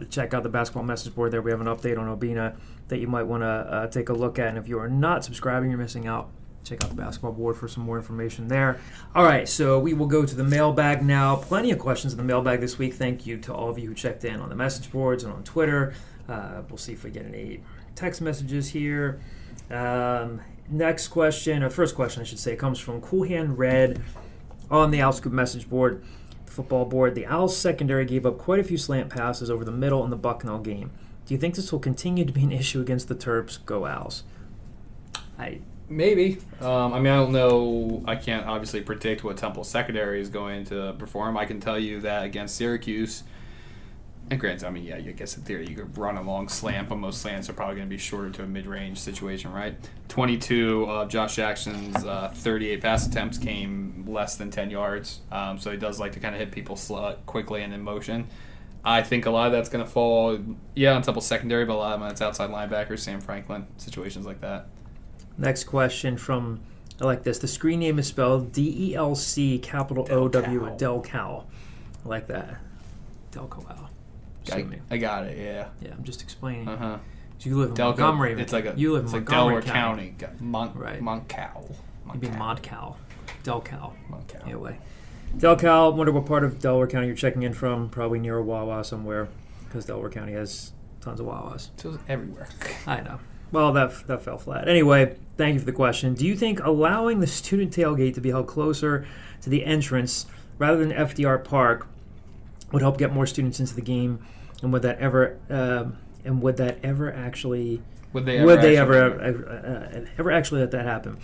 check out the basketball message board there. We have an update on Obina that you might want to take a look at. And if you are not subscribing, you're missing out. Check out the basketball board for some more information there. All right, so we will go to the mailbag now. Plenty of questions in the mailbag this week. Thank you to all of you who checked in on the message boards and on Twitter. We'll see if we get any text messages here. Next question, or first question, I should say, comes from Cool Hand Red on the Owlscoop message board, the football board. The Owls secondary gave up quite a few slant passes over the middle in the Bucknell game. Do you think this will continue to be an issue against the Terps? Go Owls. Maybe. I don't know. I can't obviously predict what Temple's secondary is going to perform. I can tell you that against Syracuse, and granted, I guess in theory you could run a long slant, but most slants are probably going to be shorter to a mid-range situation, right? 22 of Josh Jackson's 38 pass attempts came less than 10 yards, so he does like to kind of hit people quickly and in motion. I think a lot of that's going to fall, on Temple's secondary, but a lot of it's outside linebackers, Sam Franklin, situations like that. Next question from, I like this. The screen name is spelled DELC capital OW Del Cal. I like that. Del Cal. I got it, yeah. Yeah, I'm just explaining. Uh-huh. So you live in Montgomery. It's like you live in Montgomery County. Right. Montcal. You'd be Modcal. Del Cal. Montcal. Anyway. Del Cal, wonder what part of Delaware County you're checking in from. Probably near a Wawa somewhere, because Delaware County has tons of Wawas. So everywhere. I know. Well, that fell flat. Anyway, thank you for the question. Do you think allowing the student tailgate to be held closer to the entrance rather than FDR Park would help get more students into the game, and would they ever actually let that happen?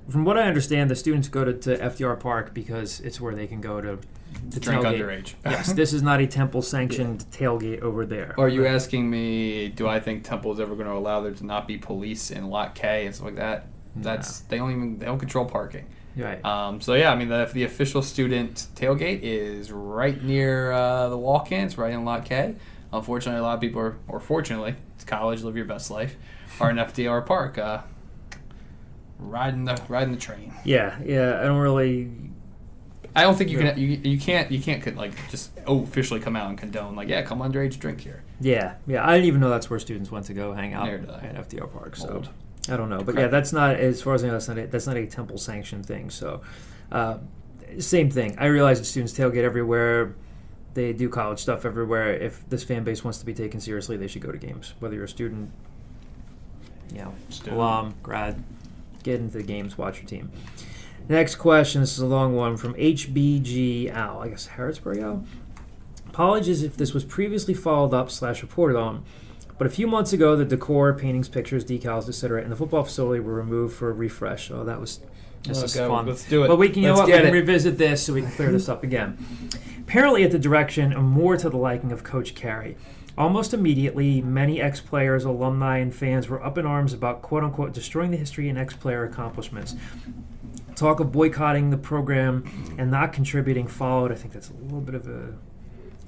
from what I understand, the students go to FDR Park because it's where they can go to drink tailgate. underage. Yes, this is not a Temple-sanctioned tailgate over there. Are you asking me, do I think Temple is ever going to allow there to not be police in Lot K and stuff like that? That's they don't control parking. Right. So yeah, I mean the official student tailgate is right near the walk-ins, right in Lot K. Unfortunately, a lot of people are, or fortunately, it's college, live your best life, are in FDR Park, riding the train. Yeah. I don't really. I don't think you can't like just officially come out and condone like come underage drink here. Yeah. I didn't even know that's where students went to go hang out Neither did I. at FDR Park. So Old. I don't know, but yeah, that's not, as far as I know, that's not a Temple sanctioned thing. So same thing. I realize that students tailgate everywhere. They do college stuff everywhere. If this fan base wants to be taken seriously, they should go to games. Whether you're a student, alum, grad, get into the games, watch your team. Next question. This is a long one from HBG Al. I guess Harrisburg Al. Apologies if this was previously followed up / reported on, but a few months ago, the decor, paintings, pictures, decals, etc., in the football facility were removed for a refresh. Oh, this is fun. Let's do it. But we can, we can revisit this so we can clear this up again. Apparently, at the direction and more to the liking of Coach Carey. Almost immediately, many ex-players, alumni, and fans were up in arms about quote-unquote destroying the history and ex-player accomplishments. Talk of boycotting the program and not contributing followed. I think that's a little bit of a...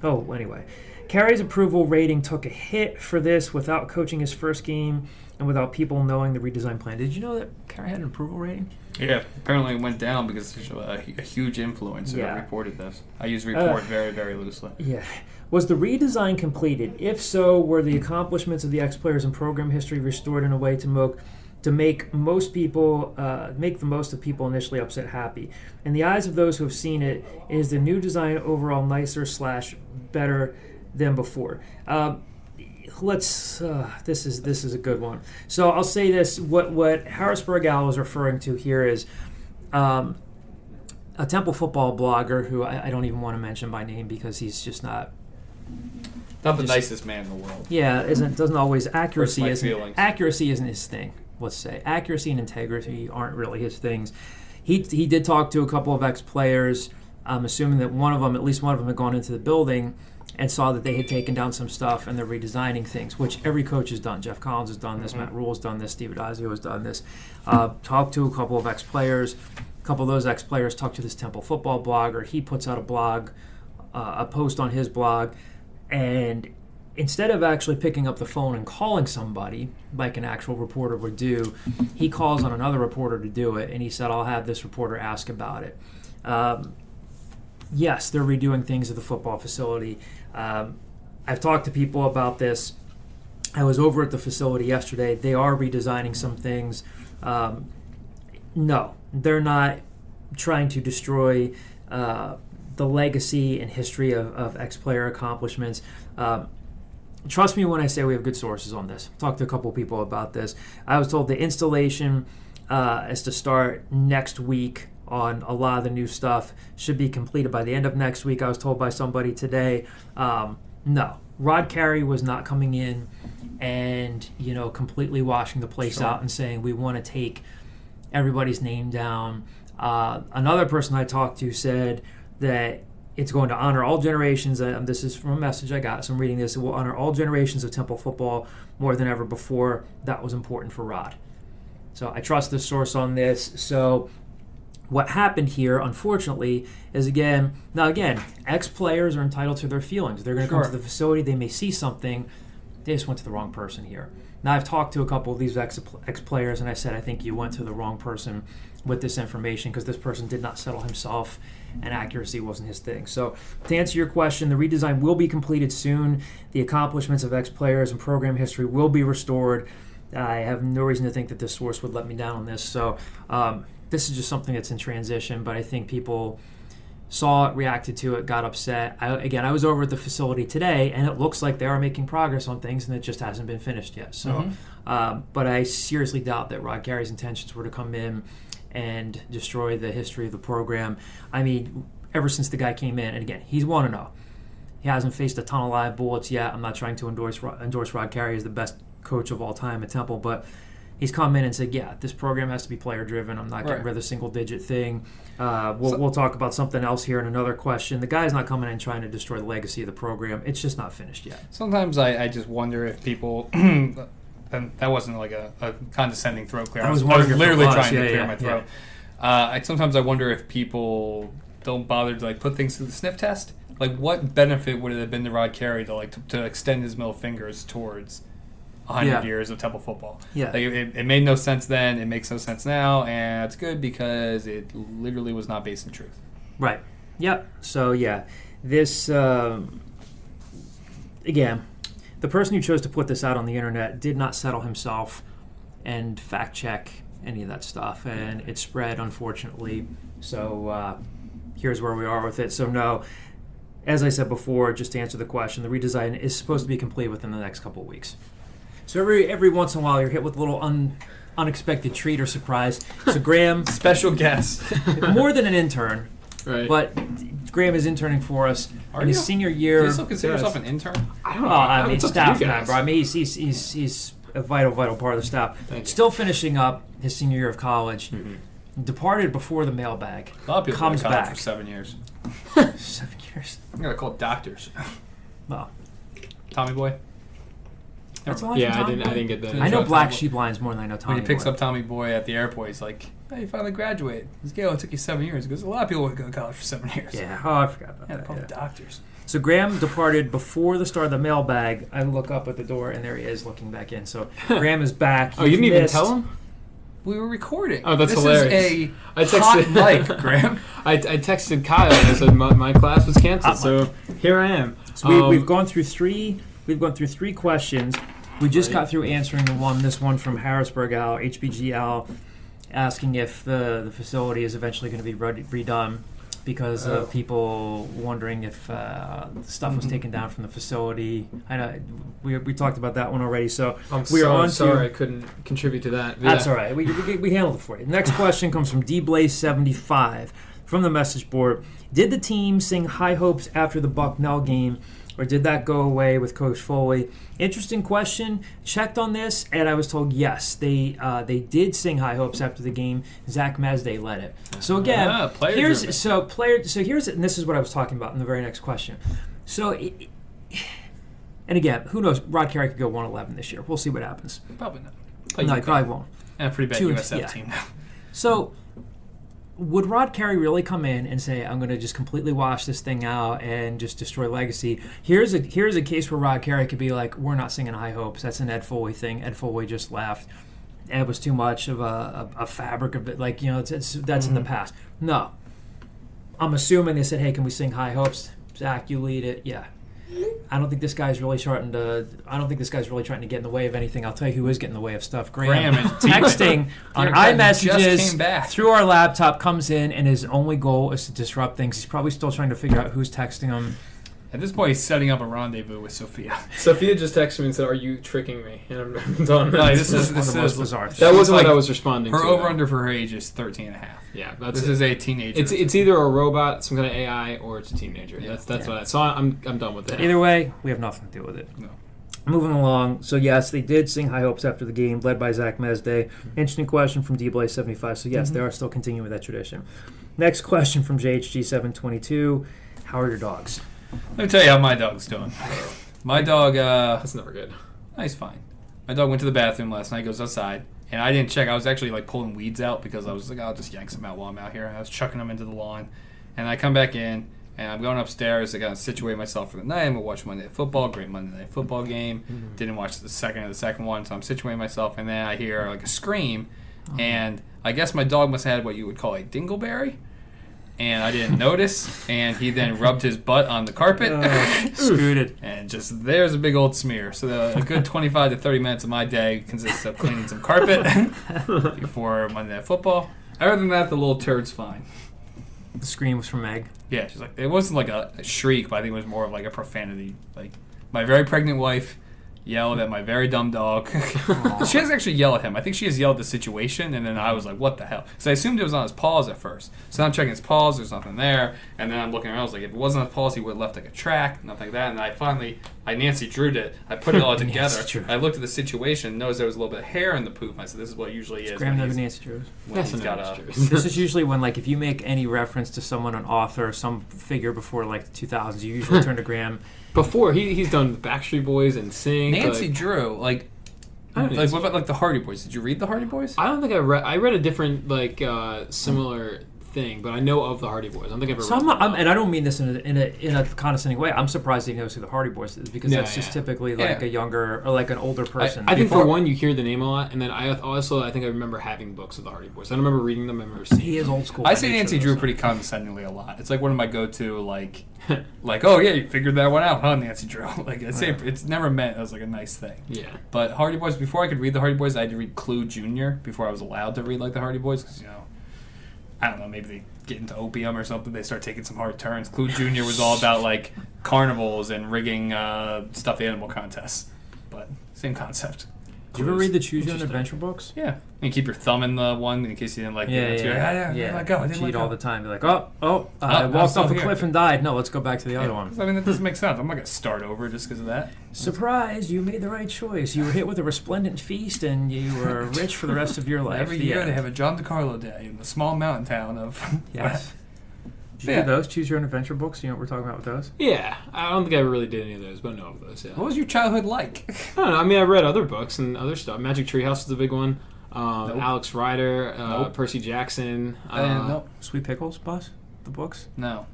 Oh, anyway. Carey's approval rating took a hit for this without coaching his first game and without people knowing the redesign plan. Did you know that Carey had an approval rating? Yeah, apparently it went down because a huge influencer reported this. I use report very, very loosely. Yeah. Was the redesign completed? If so, were the accomplishments of the ex-players and program history restored in a way to make most people make the most of people initially upset happy? In the eyes of those who have seen it, is the new design overall nicer / better than before? This is a good one. So I'll say this: what Harrisburg Al is referring to here is a Temple football blogger who I don't even want to mention by name because he's just not the nicest man in the world. Yeah, doesn't always accuracy isn't his thing. Let's say accuracy and integrity aren't really his things. He did talk to a couple of ex-players. I'm assuming that at least one of them had gone into the building and saw that they had taken down some stuff and they're redesigning things, which every coach has done. Jeff Collins has done this, Matt Rule has done this, Steve Adazio has done this. Talked to a couple of ex-players. A couple of those ex-players talked to this Temple football blogger. He puts out a post on his blog, and instead of actually picking up the phone and calling somebody like an actual reporter would do, he calls on another reporter to do it, and he said, I'll have this reporter ask about it. Yes, they're redoing things at the football facility. I've talked to people about this. I was over at the facility yesterday. They are redesigning some things. No, they're not trying to destroy the legacy and history of ex-player accomplishments. Trust me when I say we have good sources on this. I've talked to a couple people about this. I was told the installation is to start next week on a lot of the new stuff, should be completed by the end of next week. I was told by somebody today. No, Rod Carey was not coming in and completely washing the place out and saying we want to take everybody's name down. Another person I talked to said that it's going to honor all generations. This is from a message I got, so I'm reading this. It will honor all generations of Temple football more than ever before. That was important for Rod. So I trust this source on this. So what happened here, unfortunately, is again, ex-players are entitled to their feelings. They're going to come to the facility. They may see something. They just went to the wrong person here. Now, I've talked to a couple of these ex-players, and I said, I think you went to the wrong person with this information because this person did not settle himself, and accuracy wasn't his thing. So to answer your question, the redesign will be completed soon. The accomplishments of ex-players and program history will be restored. I have no reason to think that this source would let me down on this. So this is just something that's in transition, but I think people saw it, reacted to it, got upset. I was over at the facility today, and it looks like they are making progress on things, and it just hasn't been finished yet. So, but I seriously doubt that Rod Carey's intentions were to come in and destroy the history of the program. I mean, ever since the guy came in, and again, he's 1-0. He hasn't faced a ton of live bullets yet. I'm not trying to endorse Rod Carey as the best coach of all time at Temple, but He's come in and said, yeah, this program has to be player-driven. I'm not getting rid of the single-digit thing. We'll talk about something else here in another question. The guy's not coming in trying to destroy the legacy of the program. It's just not finished yet. Sometimes I just wonder if people, and that wasn't like a condescending throat clear. I was literally trying to clear my throat. Sometimes I wonder if people don't bother to like put things through the sniff test. Like, what benefit would it have been to Rod Carey to extend his middle fingers towards 100 years of Temple football? Yeah. Like, it made no sense then. It makes no sense now, and it's good because it literally was not based in truth. Right. Yep. So this again, the person who chose to put this out on the internet did not settle himself and fact check any of that stuff, and it spread, unfortunately. So here's where we are with it. So no. As I said before, just to answer the question, the redesign is supposed to be complete within the next couple of weeks. So every once in a while, you're hit with a little unexpected treat or surprise. So Graham, special guest, more than an intern, right? But Graham is interning for us in his senior year. Do you still consider yourself an intern? I don't know. I mean, staff member. I mean, he's a vital part of the staff. Still finishing up his senior year of college. Mm-hmm. Departed before the mailbag. A lot of people comes been in college back for 7 years. 7 years. I'm gonna call doctors. Well, Tommy Boy. That's all I didn't get that. I know Black Sheep lines more than I know Tommy Boy. When he picks up Tommy Boy at the airport, he's like, "Hey, you finally graduated." He's like, "Oh, it took you 7 years." He goes, "A lot of people would go to college for 7 years." Yeah. Oh, I forgot about that. They call them doctors. So Graham departed before the start of the mailbag. I look up at the door, and there he is looking back in. So Graham is back. Oh, you didn't even tell him? We were recording. Oh, that's this hilarious. This is a hot mic, Graham. I texted Kyle and I said my class was canceled, so here I am. So we've gone through three. We've gone through 3 questions. We just got through answering this one from Harrisburg Al, HBG Al, asking if the facility is eventually going to be redone because of people wondering if stuff was taken down from the facility. I know we talked about that one already. So sorry I couldn't contribute to that. That's all right. We handled it for you. The next question comes from DBlaze75 from the message board. Did the team sing high hopes after the Bucknell game, or did that go away with Coach Foley? Interesting question. Checked on this, and I was told yes. They did sing high hopes after the game. Zach Mazday led it. So again, here's and this is what I was talking about in the very next question. So, and again, who knows? Rod Carey could go 1-11 this year. We'll see what happens. Probably not. No, he probably won't. And a pretty bad USF team now. So, would Rod Carey really come in and say, I'm going to just completely wash this thing out and just destroy legacy? Here's a case where Rod Carey could be like, we're not singing high hopes. That's an Ed Foley thing. Ed Foley just left. Ed was too much of a fabric of it. Like, that's in the past. No. I'm assuming they said, hey, can we sing high hopes? Zach, you lead it. Yeah. I don't think this guy's really trying to get in the way of anything. I'll tell you who is getting in the way of stuff. Graham texting on iMessages through our laptop, comes in, and his only goal is to disrupt things. He's probably still trying to figure out who's texting him. At this point, he's setting up a rendezvous with Sophia. Sophia just texted me and said, "Are you tricking me?" And I'm done. No, this is bizarre. That wasn't what I was responding to. Her over-under for her age is 13.5. Yeah, this is a teenager. It's either a robot, some kind of AI, or it's a teenager. Yeah. That's what. So I'm done with that. Either way, we have nothing to do with it. No. Moving along. So yes, they did sing high hopes after the game, led by Zach Mazday. Interesting question from DBlaze75. So yes, they are still continuing with that tradition. Next question from JHG722. How are your dogs? Let me tell you how my dog's doing. My dog, that's never good. He's fine. My dog went to the bathroom last night, goes outside, and I didn't check. I was actually pulling weeds out because I was like, I'll just yank some out while I'm out here. And I was chucking them into the lawn. And I come back in, and I'm going upstairs. I got to situate myself for the night. I'm going to watch Monday Night Football, great Monday Night Football game. Mm-hmm. Didn't watch the second one, so I'm situating myself. And then I hear a scream, and I guess my dog must have had what you would call a dingleberry. And I didn't notice, and he then rubbed his butt on the carpet. Scooted. And just there's a big old smear. So a good 25 to 30 minutes of my day consists of cleaning some carpet before Monday Night Football. Other than that, the little turd's fine. The scream was from Meg. Yeah, she's like, it wasn't like a shriek, but I think it was more of like a profanity. Like, my very pregnant wife yelled at my very dumb dog. She doesn't actually yell at him. I think she just yelled at the situation, and then I was like, what the hell? So I assumed it was on his paws at first. So I'm checking his paws, there's nothing there. And then I'm looking around, I was like, if it wasn't on his paws, he would have left like a track, nothing like that. And I Nancy Drew'd it. I put it all together. I looked at the situation, noticed there was a little bit of hair in the poop. I said, this is what it usually is. Graham never Nancy Drews. This is usually when, like, if you make any reference to someone, an author, some figure before, like, the 2000s, you usually turn to Graham. Before, he's done Backstreet Boys and Sing. Nancy Drew, what about, like, the Hardy Boys? Did you read the Hardy Boys? I don't think I read a different, like, similar thing, but I know of the Hardy Boys. I don't think I've ever read and I don't mean this in a condescending way. I'm surprised he knows who the Hardy Boys is, because that's just typically like a younger or like an older person. I think for one, you hear the name a lot, and then I think I remember having books of the Hardy Boys. I don't remember reading them. I remember seeing he is old school. I say Nancy Drew pretty condescendingly a lot. It's like one of my go-to, like, oh yeah, you figured that one out, huh, Nancy Drew? Like, I say it's never meant as like a nice thing. Yeah. But Hardy Boys, before I could read the Hardy Boys, I had to read Clue Jr. before I was allowed to read like the Hardy Boys, because I don't know, maybe they get into opium or something. They start taking some hard turns. Clue Jr. was all about like carnivals and rigging stuffed animal contests, but same concept. Did you ever read the Choose Your Own Adventure books? Yeah. And keep your thumb in the one in case you didn't like it. I didn't let go. I didn't cheat let go. all the time. Be like, I walked off a cliff and died. No, let's go back to the other one. I mean, that doesn't make sense. I'm not going to start over just because of that. Surprise, you made the right choice. You were hit with a resplendent feast and you were rich for the rest of your life. Every year they have a John DiCarlo Day in the small mountain town of... Yes. Did you do those Choose Your Own Adventure books? You know what we're talking about with those? Yeah. I don't think I ever really did any of those, but I know of those, yeah. What was your childhood like? I don't know. I mean, I read other books and other stuff. Magic Treehouse was a big one. Alex Rider, Percy Jackson. Nope. Sweet Pickles, boss? The books? No.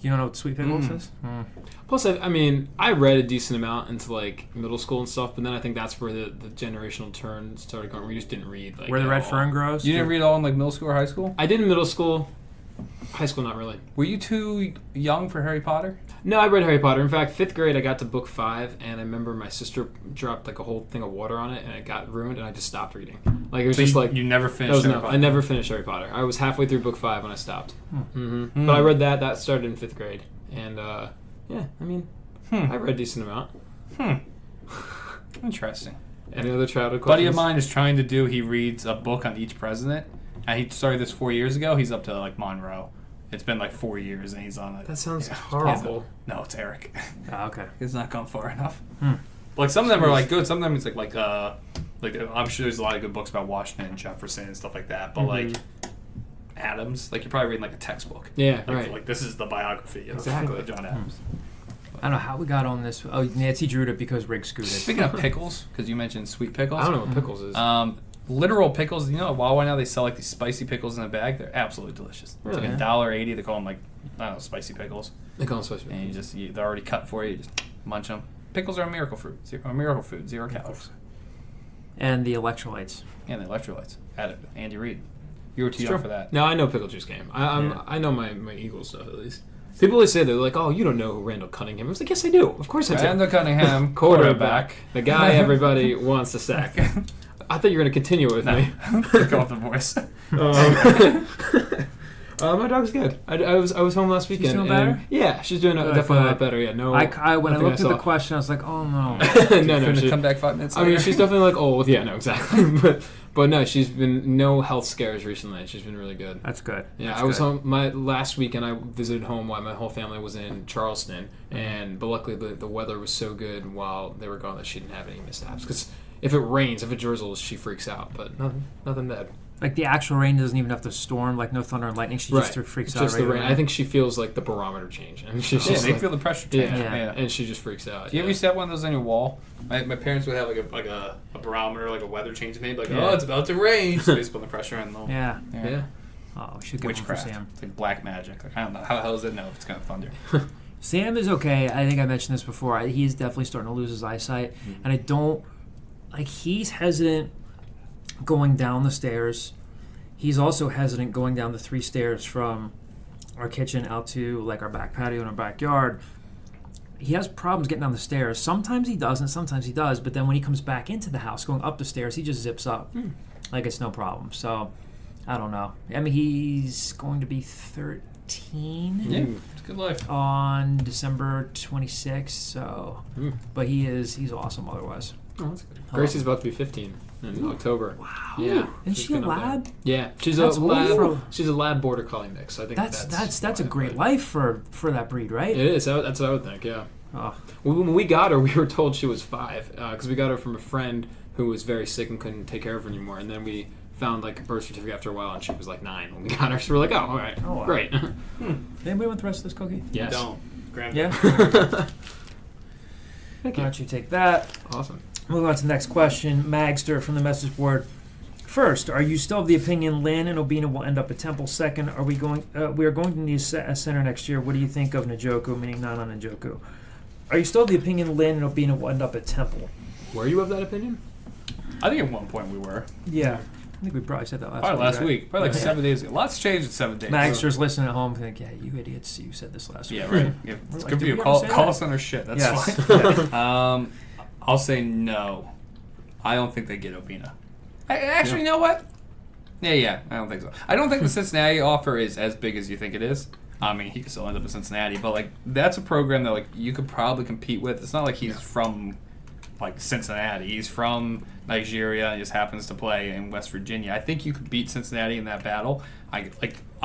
You don't know what Sweet Pickles is? Plus, I read a decent amount into like middle school and stuff, but then I think that's where the generational turn started going. We just didn't read. Like, where the red fern grows? You didn't read all in like middle school or high school? I did in middle school. High school, not really. Were you too young for Harry Potter? No, I read Harry Potter. In fact, 5th grade, I got to book 5, and I remember my sister dropped like a whole thing of water on it, and it got ruined, and I just stopped reading. Like it was just like you never finished. Harry Potter? I never finished Harry Potter. I was halfway through book 5 when I stopped. But I read that. That started in 5th grade, and I read a decent amount. Interesting. Any other childhood questions? Buddy of mine is trying to do. He reads a book on each president. And he started this 4 years ago. He's up to like Monroe. It's been like 4 years, and he's on it. That sounds horrible. No, it's Eric. Oh, okay. He's not gone far enough. Like some of them are like good. Some of them it's like I'm sure there's a lot of good books about Washington and Jefferson and stuff like that. But like Adams, like you're probably reading like a textbook. Yeah, like, Like this is the biography of John Adams. I don't know how we got on this. Oh, Nancy drew it because Rick scooted. Speaking of pickles, because you mentioned sweet pickles. I don't know what pickles is. Literal pickles, you know, at Wawa now they sell like these spicy pickles in a bag. They're absolutely delicious. It's like $1.80. They call them like, I don't know, spicy pickles. They call them spicy And pickles. they're already cut for you. You just munch them. Pickles are a miracle food. 0 calories. And the electrolytes. Yeah, the electrolytes. Andy Reid. You were too young for that. No, I know pickle juice game. I know my Eagles stuff at least. People always say they're like, "Oh, you don't know who Randall Cunningham is." I was like, "Yes, I do. Of course I do." Randall Cunningham, quarterback, the guy everybody wants to sack. I thought you were going to continue with me. Go off the voice. My dog's good. I was home last weekend. She's doing better? Yeah, she's doing definitely a lot better. Yeah, no. When I looked at the question, I was like, "Oh no." No. She come back 5 minutes later. I mean, she's definitely like old. Yeah, no, exactly. But no, she's been no health scares recently. She's been really good. That's good. Yeah, That's I was good. home last weekend. I visited home while my whole family was in Charleston, but luckily the weather was so good while they were gone that she didn't have any mishaps. Because if it rains, if it drizzles, she freaks out. But nothing bad. Like the actual rain doesn't even have to storm, like no thunder and lightning. She just freaks out. Just the rain. I think she feels like the barometer change, and she's just they like, feel the pressure change. Yeah, and she just freaks out. Do you ever set one of those on your wall? My parents would have like a barometer, like a weather changing thing. Like, oh, it's about to rain. So they just put the pressure on them. Yeah. Oh, we should get witchcraft. one for Sam. It's like black magic. Like, I don't know how the hell does it know if it's gonna thunder. Sam is okay. I think I mentioned this before. He's definitely starting to lose his eyesight, and I don't like. He's hesitant going down the stairs. He's also hesitant going down the 3 stairs from our kitchen out to like our back patio and our backyard. He has problems getting down the stairs. Sometimes he doesn't, sometimes he does, but then when he comes back into the house, going up the stairs, he just zips up. Like it's no problem. So, I don't know. I mean, he's going to be 18. Yeah, it's a good life. On December 26th. So, but he's awesome otherwise. Oh, that's good. Gracie's about to be 15 in October. Wow. Yeah. Isn't she a lab? Yeah, she's That's a old lab. for- She's a lab border collie mix. I think That's a great life for that breed, right? It is. That's what I would think. Yeah. Oh. When we got her, we were told she was 5 because we got her from a friend who was very sick and couldn't take care of her anymore. And then we found like a birth certificate after a while, and she was like 9 when we got her. So we're like, oh, all right, wow. great. Anybody want the rest of this cookie? Yes. Don't. Grab Yeah. Thank Why don't you take that? Awesome. Moving on to the next question. Magster from the message board. First, are you still of the opinion Landon Obina will end up at Temple? Second, are we going? We are going to need a center next year. What do you think of Njoku? Meaning Nana Njoku. Are you still of the opinion Landon Obina will end up at Temple? Were you of that opinion? I think at one point we were. Yeah. I think we probably said that Probably last right? week. Probably like 7 days ago. Lots changed in 7 days. Magster's listening at home think, yeah, you idiots, you said this last week. Yeah, right. Yeah, We're it's like, good for did you. we Call ever say that? us on our shit. That's Yes. fine. I'll say no. I don't think they get Obina. Actually, you know what? Yeah, I don't think so. I don't think the Cincinnati offer is as big as you think it is. I mean, he could still end up in Cincinnati, but like that's a program that like you could probably compete with. It's not like he's from like Cincinnati. He's from Nigeria and just happens to play in West Virginia. I think you could beat Cincinnati in that battle. I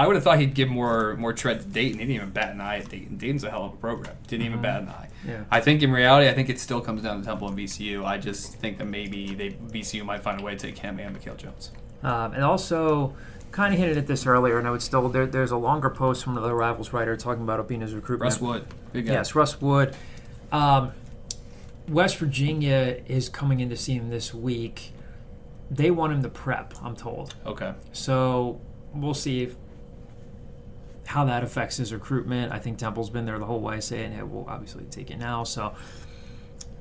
would have thought he'd give more tread to Dayton. He didn't even bat an eye at Dayton. Dayton's a hell of a program. Didn't even bat an eye. Yeah. I think in reality, I think it still comes down to Temple and VCU. I just think that maybe VCU might find a way to take him and Mikhail Jones. And also, kind of hinted at this earlier, and I would still there's a longer post from another Rivals writer talking about Obina's recruitment. Russ Wood, big guy. Yes, Russ Wood. West Virginia is coming in to see him this week. They want him to prep, I'm told. Okay. So we'll see how that affects his recruitment. I think Temple's been there the whole way saying, hey, we'll obviously take it now. So,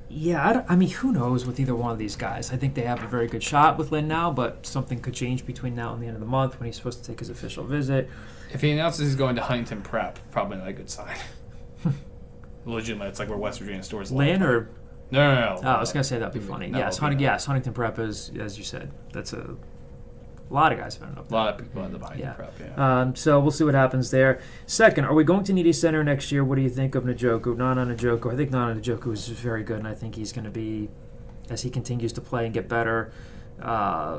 yeah, I mean, who knows with either one of these guys. I think they have a very good shot with Lynn now, but something could change between now and the end of the month when he's supposed to take his official visit. If he announces he's going to Huntington Prep, probably not a good sign. Legitimately, it's like where West Virginia stores. Lynn or... No. Oh, I was going to say that'd be funny. No, yes, Huntington Prep is, as you said, that's a lot of guys have ended up there. A lot of people end up Huntington Prep, yeah. So we'll see what happens there. Second, are we going to need a center next year? What do you think of Njoku? Nana Njoku. I think Nana Njoku is very good, and I think he's going to be, as he continues to play and get better. I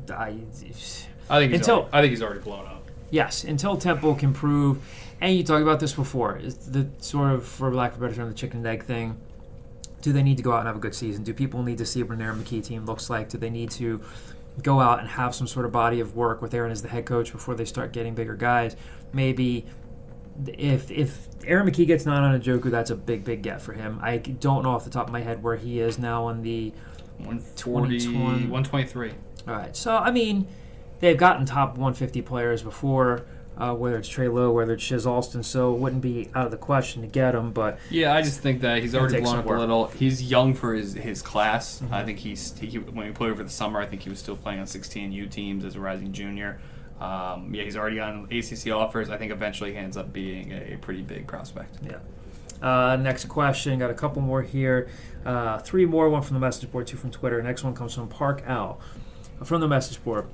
think he's already blown up. Yes, until Temple can prove, and you talked about this before, is the sort of, for lack of a better term, the chicken and egg thing. Do they need to go out and have a good season? Do people need to see what an Aaron McKee team looks like? Do they need to go out and have some sort of body of work with Aaron as the head coach before they start getting bigger guys? Maybe if Aaron McKee gets Nana Njoku, that's a big get for him. I don't know off the top of my head where he is now on the 123. All right. So, I mean, they've gotten top 150 players before, whether it's Trey Lowe, whether it's Shiz Alston, so it wouldn't be out of the question to get him. But yeah, I just think that he's already blown up a little. He's young for his class. Mm-hmm. I think when he played over the summer, I think he was still playing on 16U teams as a rising junior. He's already on ACC offers. I think eventually he ends up being a pretty big prospect. Yeah. Next question. Got a couple more here. 3 more. One from the message board, 2 from Twitter. Next one comes from Park Al from the message board.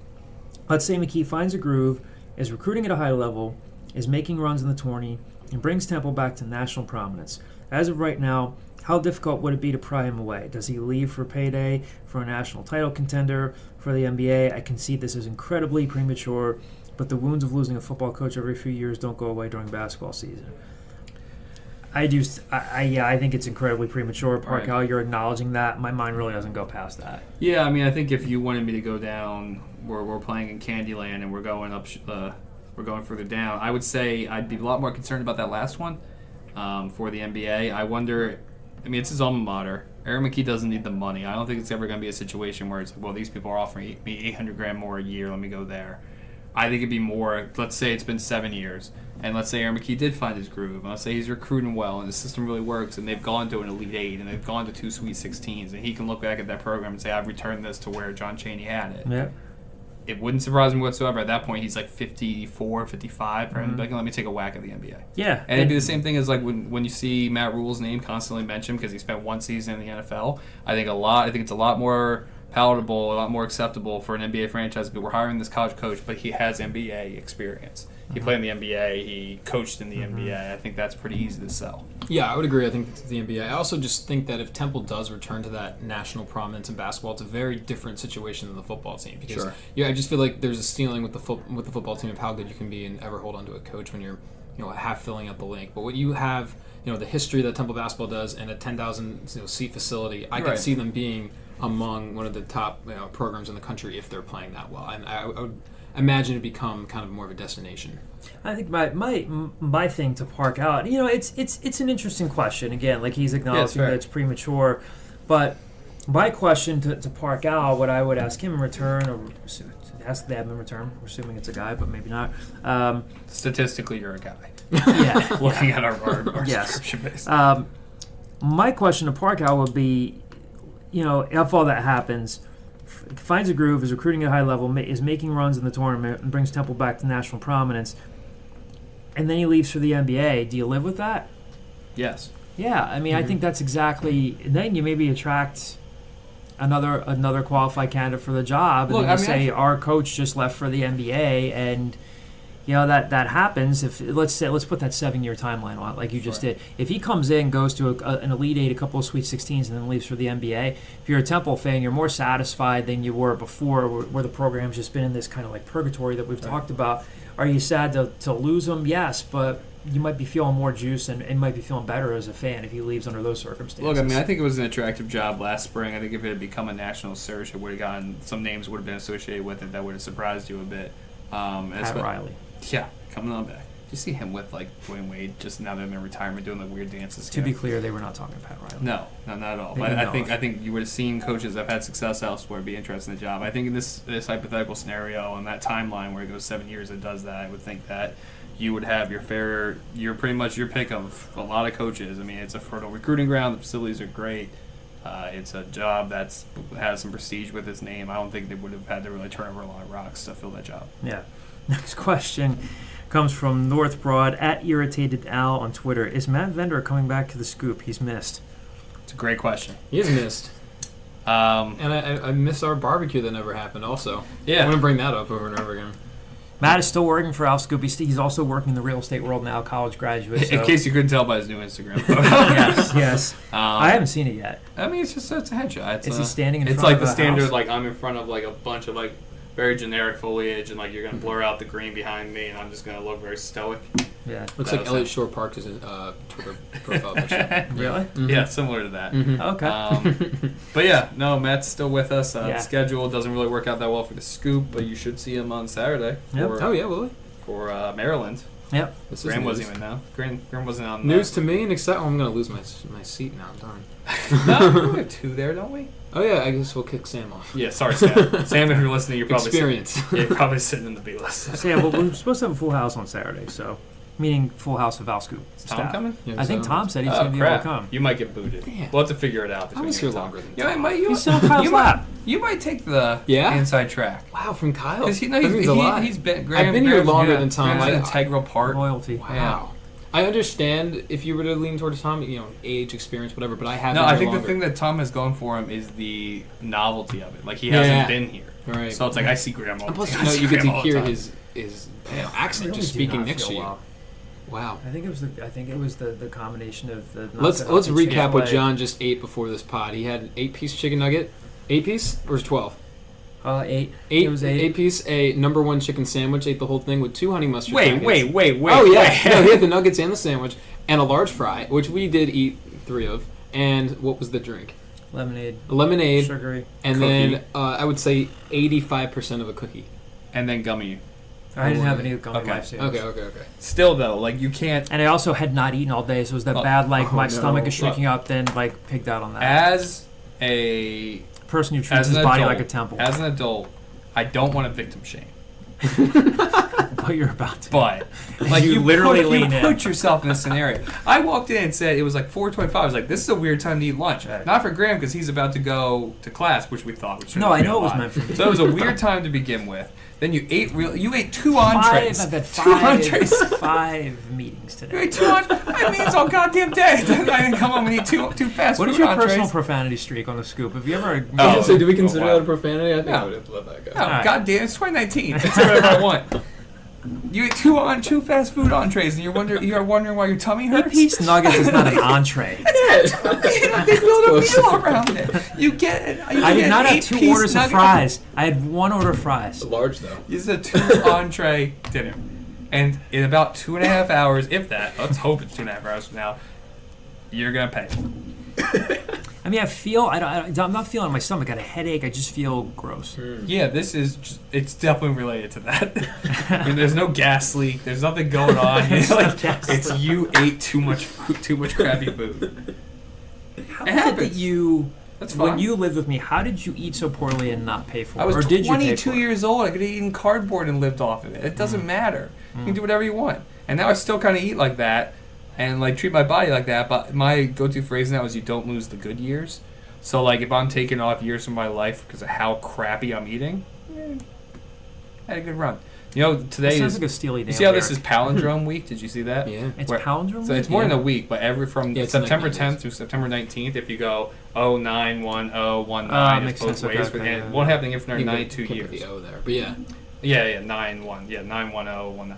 Let's say McKee finds a groove, is recruiting at a high level, is making runs in the tourney, and brings Temple back to national prominence. As of right now, how difficult would it be to pry him away? Does he leave for payday for a national title contender for the NBA? I concede this is incredibly premature, but the wounds of losing a football coach every few years don't go away during basketball season. I think it's incredibly premature. Park Al, you're acknowledging that. My mind really doesn't go past that. Yeah, I mean, I think if you wanted me to go down, we're playing in Candyland and we're going up, we're going further down. I would say I'd be a lot more concerned about that last one for the NBA. I wonder. I mean, it's his alma mater. Aaron McKee doesn't need the money. I don't think it's ever going to be a situation where it's like, well, these people are offering me $800,000 more a year. Let me go there. I think it'd be more. Let's say it's been 7 years. And let's say Aaron McKee did find his groove, and let's say he's recruiting well, and the system really works, and they've gone to an Elite 8, and they've gone to 2 Sweet 16s, and he can look back at that program and say, I've returned this to where John Chaney had it. Yeah. It wouldn't surprise me whatsoever. At that point, he's like 54, 55, for him. Mm-hmm. Like, let me take a whack at the NBA. Yeah. And it'd be the same thing as like when you see Matt Rule's name constantly mentioned because he spent 1 season in the NFL. I think it's a lot more palatable, a lot more acceptable for an NBA franchise. But we're hiring this college coach, but he has NBA experience. He played in the NBA. He coached in the NBA. I think that's pretty easy to sell. Yeah, I would agree. I think it's the NBA. I also just think that if Temple does return to that national prominence in basketball, it's a very different situation than the football team. Because, I just feel like there's a ceiling with the football team of how good you can be and ever hold on to a coach when you're, half filling out the link. But what you have, the history that Temple basketball does and a 10,000 seat facility, I can see them being among one of the top programs in the country if they're playing that well. And I would imagine it become kind of more of a destination. I think my thing to Park out, it's an interesting question. Again, like he's acknowledging that it's premature, but my question to Park out, what I would ask him in return, or ask them in return, we're assuming it's a guy, but maybe not. Statistically, you're a guy. Yeah. Looking at our subscription base. My question to Park out would be, if all that happens, finds a groove, is recruiting at a high level, is making runs in the tournament, and brings Temple back to national prominence, and then he leaves for the NBA. Do you live with that? Yes. Yeah, I mean, I think that's exactly. Then you maybe attract another qualified candidate for the job, and then you say our coach just left for the NBA, and that happens. If let's put that 7-year timeline on it, like you just did. If he comes in, goes to an Elite Eight, a couple of Sweet 16s, and then leaves for the NBA, if you're a Temple fan, you're more satisfied than you were before, where the program's just been in this kind of like purgatory that we've talked about. Are you sad to lose him? Yes, but you might be feeling more juice and might be feeling better as a fan if he leaves under those circumstances. Look, I mean, I think it was an attractive job last spring. I think if it had become a national search, it would have gotten some names would have been associated with it that would have surprised you a bit. Pat Riley. Yeah, coming on back. You see him with like Dwayne Wade just now that I'm in retirement doing the weird dances. To be clear, they were not talking Pat Riley. No, not at all. But I think you would have seen coaches that have had success elsewhere be interested in the job. I think in this hypothetical scenario on that timeline where it goes 7 years, it does that. I would think that you would have your pretty much your pick of a lot of coaches. I mean, it's a fertile recruiting ground. The facilities are great. It's a job that has some prestige with its name. I don't think they would have had to really turn over a lot of rocks to fill that job. Yeah. Next question comes from North Broad at Irritated Al on Twitter. Is Matt Vendor coming back to the Scoop? He's missed. It's a great question. He is missed. And I miss our barbecue that never happened also. Yeah. I want to bring that up over and over again. Matt is still working for Al Scoop. He's also working in the real estate world now, college graduate. So. In case you couldn't tell by his new Instagram photo. Yes. I haven't seen it yet. I mean, it's a headshot. Is he standing in front of It's like the standard, house? like I'm in front of like a bunch of like very generic foliage, and like you're gonna blur out the green behind me, and I'm just gonna look very stoic. Yeah. Looks like Elliot Shore Parks' Twitter profile picture. Really? Mm-hmm. Yeah, similar to that. Mm-hmm. Okay. But yeah, no, Matt's still with us. The schedule doesn't really work out that well for the Scoop, but you should see him on Saturday. Yep. Oh yeah, will he? For Maryland. Yep. Graham wasn't even now. Graham wasn't on. News to me, and except I'm gonna lose my seat now. Darn. No, we have two there, don't we? Oh yeah, I guess we'll kick Sam off. Yeah, sorry, Sam. Sam, if you're listening, you're probably you're probably sitting in the B list. Sam, well, we're supposed to have a full house on Saturday, so meaning full house of Al Scoop. Is Tom coming? Yeah, I think Tom said he's going to be able to come. You might get booted. Damn. We'll have to figure it out. I was here longer than Tom. He's still on Kyle's lap. You might take the inside track. Wow, from Kyle. Because that means a lot. He's been. I've been here longer than Tom. Graham's an integral part. Loyalty. Wow. Yeah. I understand if you were to lean towards Tom, age, experience, whatever, but I haven't. No, I think the thing that Tom has going for him is the novelty of it. Like, he hasn't been here. Right. So it's like, I see Graham all the time. Plus, you get to hear his accent just speaking next to you. Well. Wow. I think it was the combination of the. Let's recap what John just ate before this pod. He had an 8-piece chicken nugget. 8-piece or is 12? 8. It was 8. 8-piece, a number 1 chicken sandwich. Ate the whole thing with 2 honey mustard. Wait. Oh yeah, no, he had the nuggets and the sandwich and a large fry, which we did eat 3 of. And what was the drink? Lemonade. Sugary. And cookie. then I would say 85% of a cookie. And then gummy. I didn't have any gummy life savers. Okay. Still though, like you can't. And I also had not eaten all day, so it was that bad. Like my stomach is shrinking up. Then like pigged out on that. As a person who treats his body like a temple. As an adult, I don't want to victim shame. But you're about to. But like you literally put yourself in a scenario. I walked in and said it was like 4:25. I was like, this is a weird time to eat lunch. Right. Not for Graham because he's about to go to class, which we thought was. No, I know it was meant for me. So it was a weird time to begin with. Then you ate 2 entrees. I've had 2 entrees. 5 meetings today. You ate 2 entrees. I mean, it's all goddamn day. I didn't come home and eat 2 fast What food is your entrees. personal profanity streak on the Scoop? Have you ever? So do we consider that a profanity? I think I would let that go. No, goddamn, it's 2019. It's whatever I want. You ate two fast food entrees, and you're wondering why your tummy hurts. 8-piece nuggets is not an entree. It is. They build a meal around it. You get it. I did not have 2 orders of fries. I had 1 order of fries. Large though. It's a 2 entree dinner, and in about 2.5 hours, if that, let's hope it's 2.5 hours from now, you're gonna pay. I mean, I'm not feeling my stomach. I got a headache. I just feel gross. Yeah, it's definitely related to that. I mean, there's no gas leak. There's nothing going on. It's you ate too much crappy food. How is it that you, when you lived with me, how did you eat so poorly and not pay for it? I was or did 22 you pay years old. I could have eaten cardboard and lived off of it. It doesn't matter. You can do whatever you want. And now I still kind of eat like that. And like treat my body like that, but my go-to phrase now is you don't lose the good years. So like if I'm taking off years from my life because of how crappy I'm eating, I had a good run. You know, today sounds is like a Steely Dan you see how lyric. this is palindrome week? Did you see that? Yeah. It's palindrome So week? it's more than a week, but from it's September like 10th through September 19th, if you go 091019, makes it's both sense. ways. Okay, And it won't happen again for another You 92 can years. put the O there, but yeah. Yeah, 91019.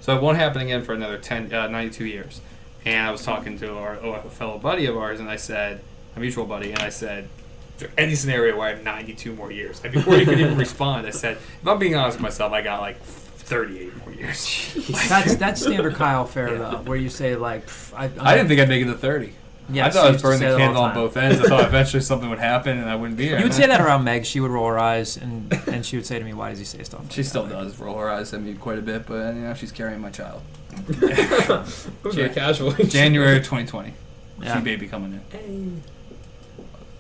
So it won't happen again for another 92 years. And I was talking to a fellow buddy of ours, and I said, a mutual buddy, and I said, is there any scenario where I have 92 more years? And before he could even respond, I said, if I'm being honest with myself, I got like 38 more years. That's standard Kyle fare, though, where you say, like, I didn't think I'd make it to 30. Yes, I thought I was you used to burning say the that all candle the on time. both ends. I thought eventually something would happen, and I wouldn't be here. You would say that around Meg. She would roll her eyes, and she would say to me, why does he say stuff like She that? still does roll her eyes at me quite a bit, but she's carrying my child. Very casual. January 2020. Yeah. She baby coming in.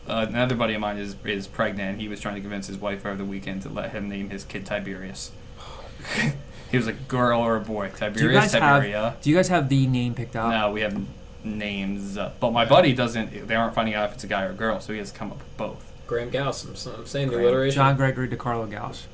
Another buddy of mine is pregnant. He was trying to convince his wife over the weekend to let him name his kid Tiberius. He was a girl or a boy. Tiberius, Tiberia. Do you guys have the name picked out? No, we have names. But my buddy doesn't. They aren't finding out if it's a guy or a girl, so he has to come up with both. Graham Gauss. I'm saying the alliteration. John Gregory DiCarlo Gauss.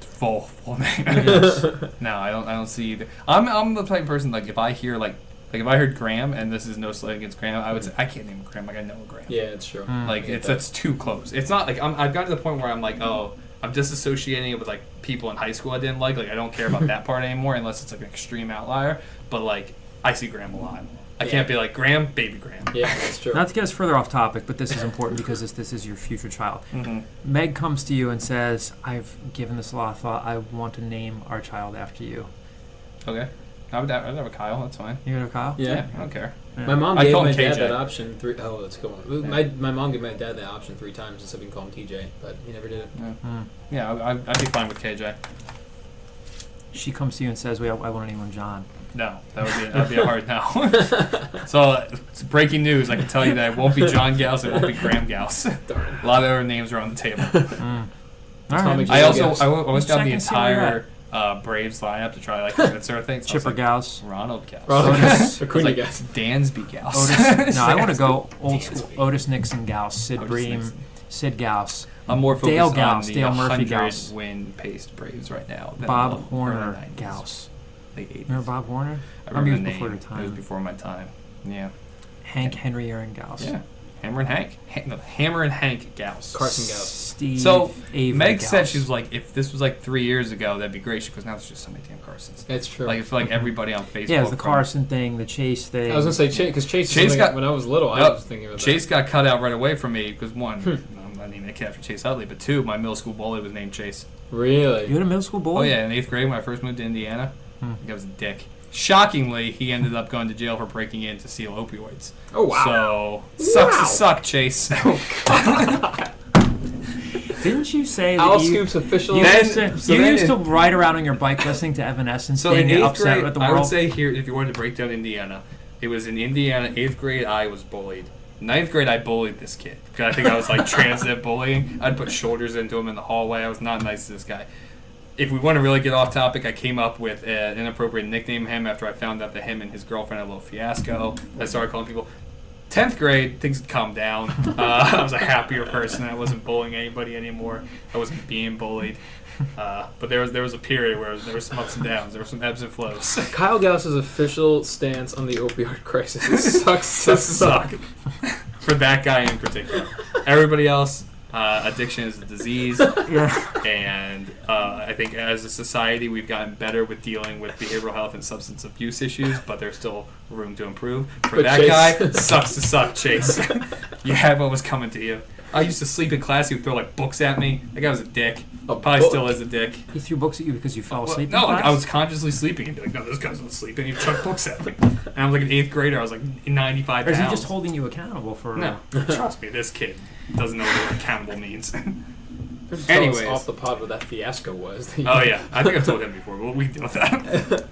Full name. No, I don't see either. I'm the type of person like if I hear like if I heard Graham, and this is no slight against Graham, I would say I can't name a Graham. Like I know a Graham. Yeah, it's true. Like that's too close. It's not like I've gotten to the point where I'm like, oh, I'm disassociating it with like people in high school I didn't like. Like I don't care about that part anymore unless it's like an extreme outlier. But like I see Graham a lot. I can't be like Graham, baby Graham. Yeah, that's true. Not to get us further off topic, but this is important because this is your future child. Mm-hmm. Meg comes to you and says, I've given this a lot of thought. I want to name our child after you. Okay. I'd have a Kyle. That's fine. You gonna have Kyle? Yeah, I don't care. Yeah. My mom I'd gave call my him dad KJ. that option three. Oh, that's a good one. Yeah. My mom gave my dad that option 3 times and said we can call him TJ, but he never did it. Yeah, I'd be fine with KJ. She comes to you and says, I want to name him John. No, that'd be a hard no. So it's breaking news. I can tell you that it won't be John Gauss. It won't be Graham Gauss. A lot of other names are on the table. All right. I went down the Check and see where entire Braves lineup to try like convince her things. Chipper Gauss. Ronald Gauss. Otis. Acuna Like Gauss. Dansby Gauss. Otis. No, I want to go old school. Otis Nixon Gauss. Sid Bream. Nixon. Sid Gauss. I'm more focused Dale on Gauss, the Dale Murphy Gauss. 100-win paced Braves right now. than Bob the early Horner 90s, Gauss. Late 80s. Remember Bob Horner? I remember he the was before name. your time. It was before my time. Yeah. Hank Henry Aaron Gauss. Yeah. Hammer and Hank. Hammer and Hank Gauss. Carson Gauss. Steve So Avery Meg Gauss. said she was like, if this was like 3 years ago, that'd be great. She goes, now there's just so many damn Carsons. It's true. Like it's like everybody on Facebook. Yeah, it was the from- Carson thing, the Chase thing. I was gonna say Chase because Chase got when I was little. I was thinking about Chase got cut out right away from me because one, I'm not naming a kid after Chase Utley, but two, my middle school bully was named Chase. that. Really? You had a middle school bully? Oh yeah, in 8th grade when I first moved to Indiana, I think I was a dick. Shockingly, he ended up going to jail for breaking in to steal opioids. Oh wow! So sucks to suck, Chase. Didn't you say Al that Scoop's official. you used to, So you then used to in- ride around on your bike listening to Evanescence, So in being 8th upset grade, with the I world? would say here, if you wanted to break down Indiana, it was in Indiana, 8th grade, I was bullied. 9th grade, I bullied this kid. Because I think I was like transit bullying. I'd put shoulders into him in the hallway. I was not nice to this guy. If we want to really get off topic, I came up with an inappropriate nickname for him after I found out that him and his girlfriend had a little fiasco. I started calling people. 10th grade, things had calmed down. I was a happier person. I wasn't bullying anybody anymore. I wasn't being bullied. But there was a period where there were some ups and downs. There were some ebbs and flows. Kyle Gauss's official stance on the opioid crisis sucks to suck. For that guy in particular. Everybody else, Addiction is a disease. And I think as a society, we've gotten better with dealing with behavioral health and substance abuse issues, but there's still room to improve. For But that Chase- guy, sucks to suck, Chase. You had what was coming to you. I used to sleep in class. He would throw like books at me. That guy was a dick. Probably still is a dick. He threw books at you because you fell asleep. No, in like, class? I was consciously sleeping. He'd be like, "No, this guy's not sleeping." He'd chuck books at me, and I was like an 8th grader. I was like 95 Or is pounds. he just holding you accountable for? No, trust me, this kid doesn't know what accountable means. Anyways, Anyways, off the pod what that fiasco was. oh yeah, I think I've told him before, but we can deal with that.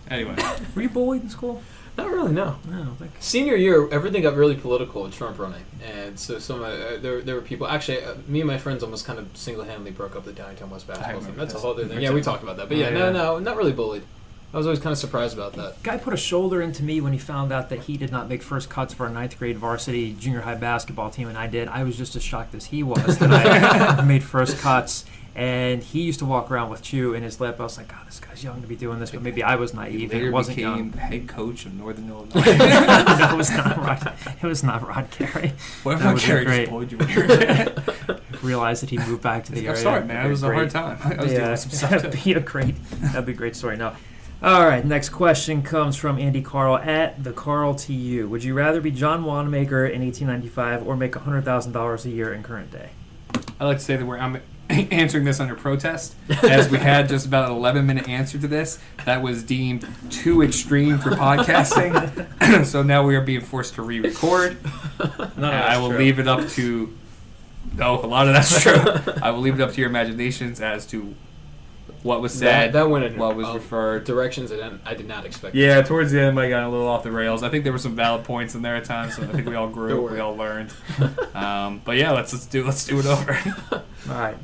Anyway, Were you bullied in school? Not really, no. No, I don't think. Senior year, everything got really political with Trump running, and so there were people. Actually, me and my friends almost kind of single-handedly broke up the Downtown West basketball team. That's a whole other thing. Yeah, we talked about that, but no, not really bullied. I was always kind of surprised about that. Guy put a shoulder into me when he found out that he did not make first cuts for our 9th grade varsity junior high basketball team, and I did. I was just as shocked as he was that I made first cuts. And he used to walk around with chew in his lip. I was like, God, this guy's young to be doing this, but maybe I was naive. he It wasn't became young. head coach of Northern Illinois. No, it was not Rod. It was not Rod Carey. What if That Rod would be Carey great. just bullied you when you were a kid? Realized that he moved back to the I'm area. sorry, man. It was a hard time. I was dealing with some stuff, that'd be a great story. No. All right, next question comes from Andy Carl at the Carl to you. Would you rather be John Wanamaker in 1895 or make $100,000 a year in current day? I like to say that I'm answering this under protest, as we had just about an 11-minute answer to this. That was deemed too extreme for podcasting. So now we are being forced to re-record. I will leave it up to... No, a lot of that's true. I will leave it up to your imaginations as to what was said, that went in what was referred. Directions that I did not expect. Yeah, towards the end I got a little off the rails. I think there were some valid points in there at times, so I think we all grew, we all learned. But yeah, let's do it over. All right.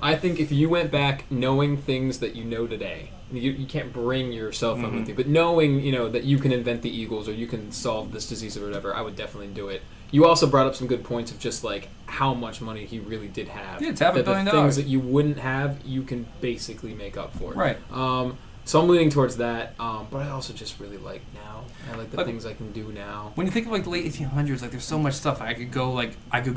I think if you went back knowing things that you know today, you can't bring your cell phone with you, but knowing that you can invent the Eagles or you can solve this disease or whatever, I would definitely do it. You also brought up some good points of just like how much money he really did have. Yeah, it's $500 billion. The things that you wouldn't have, you can basically make up for. Right. So I'm leaning towards that, but I also just really like now. I like the things I can do now. When you think of like the late 1800s, like there's so much stuff. I could go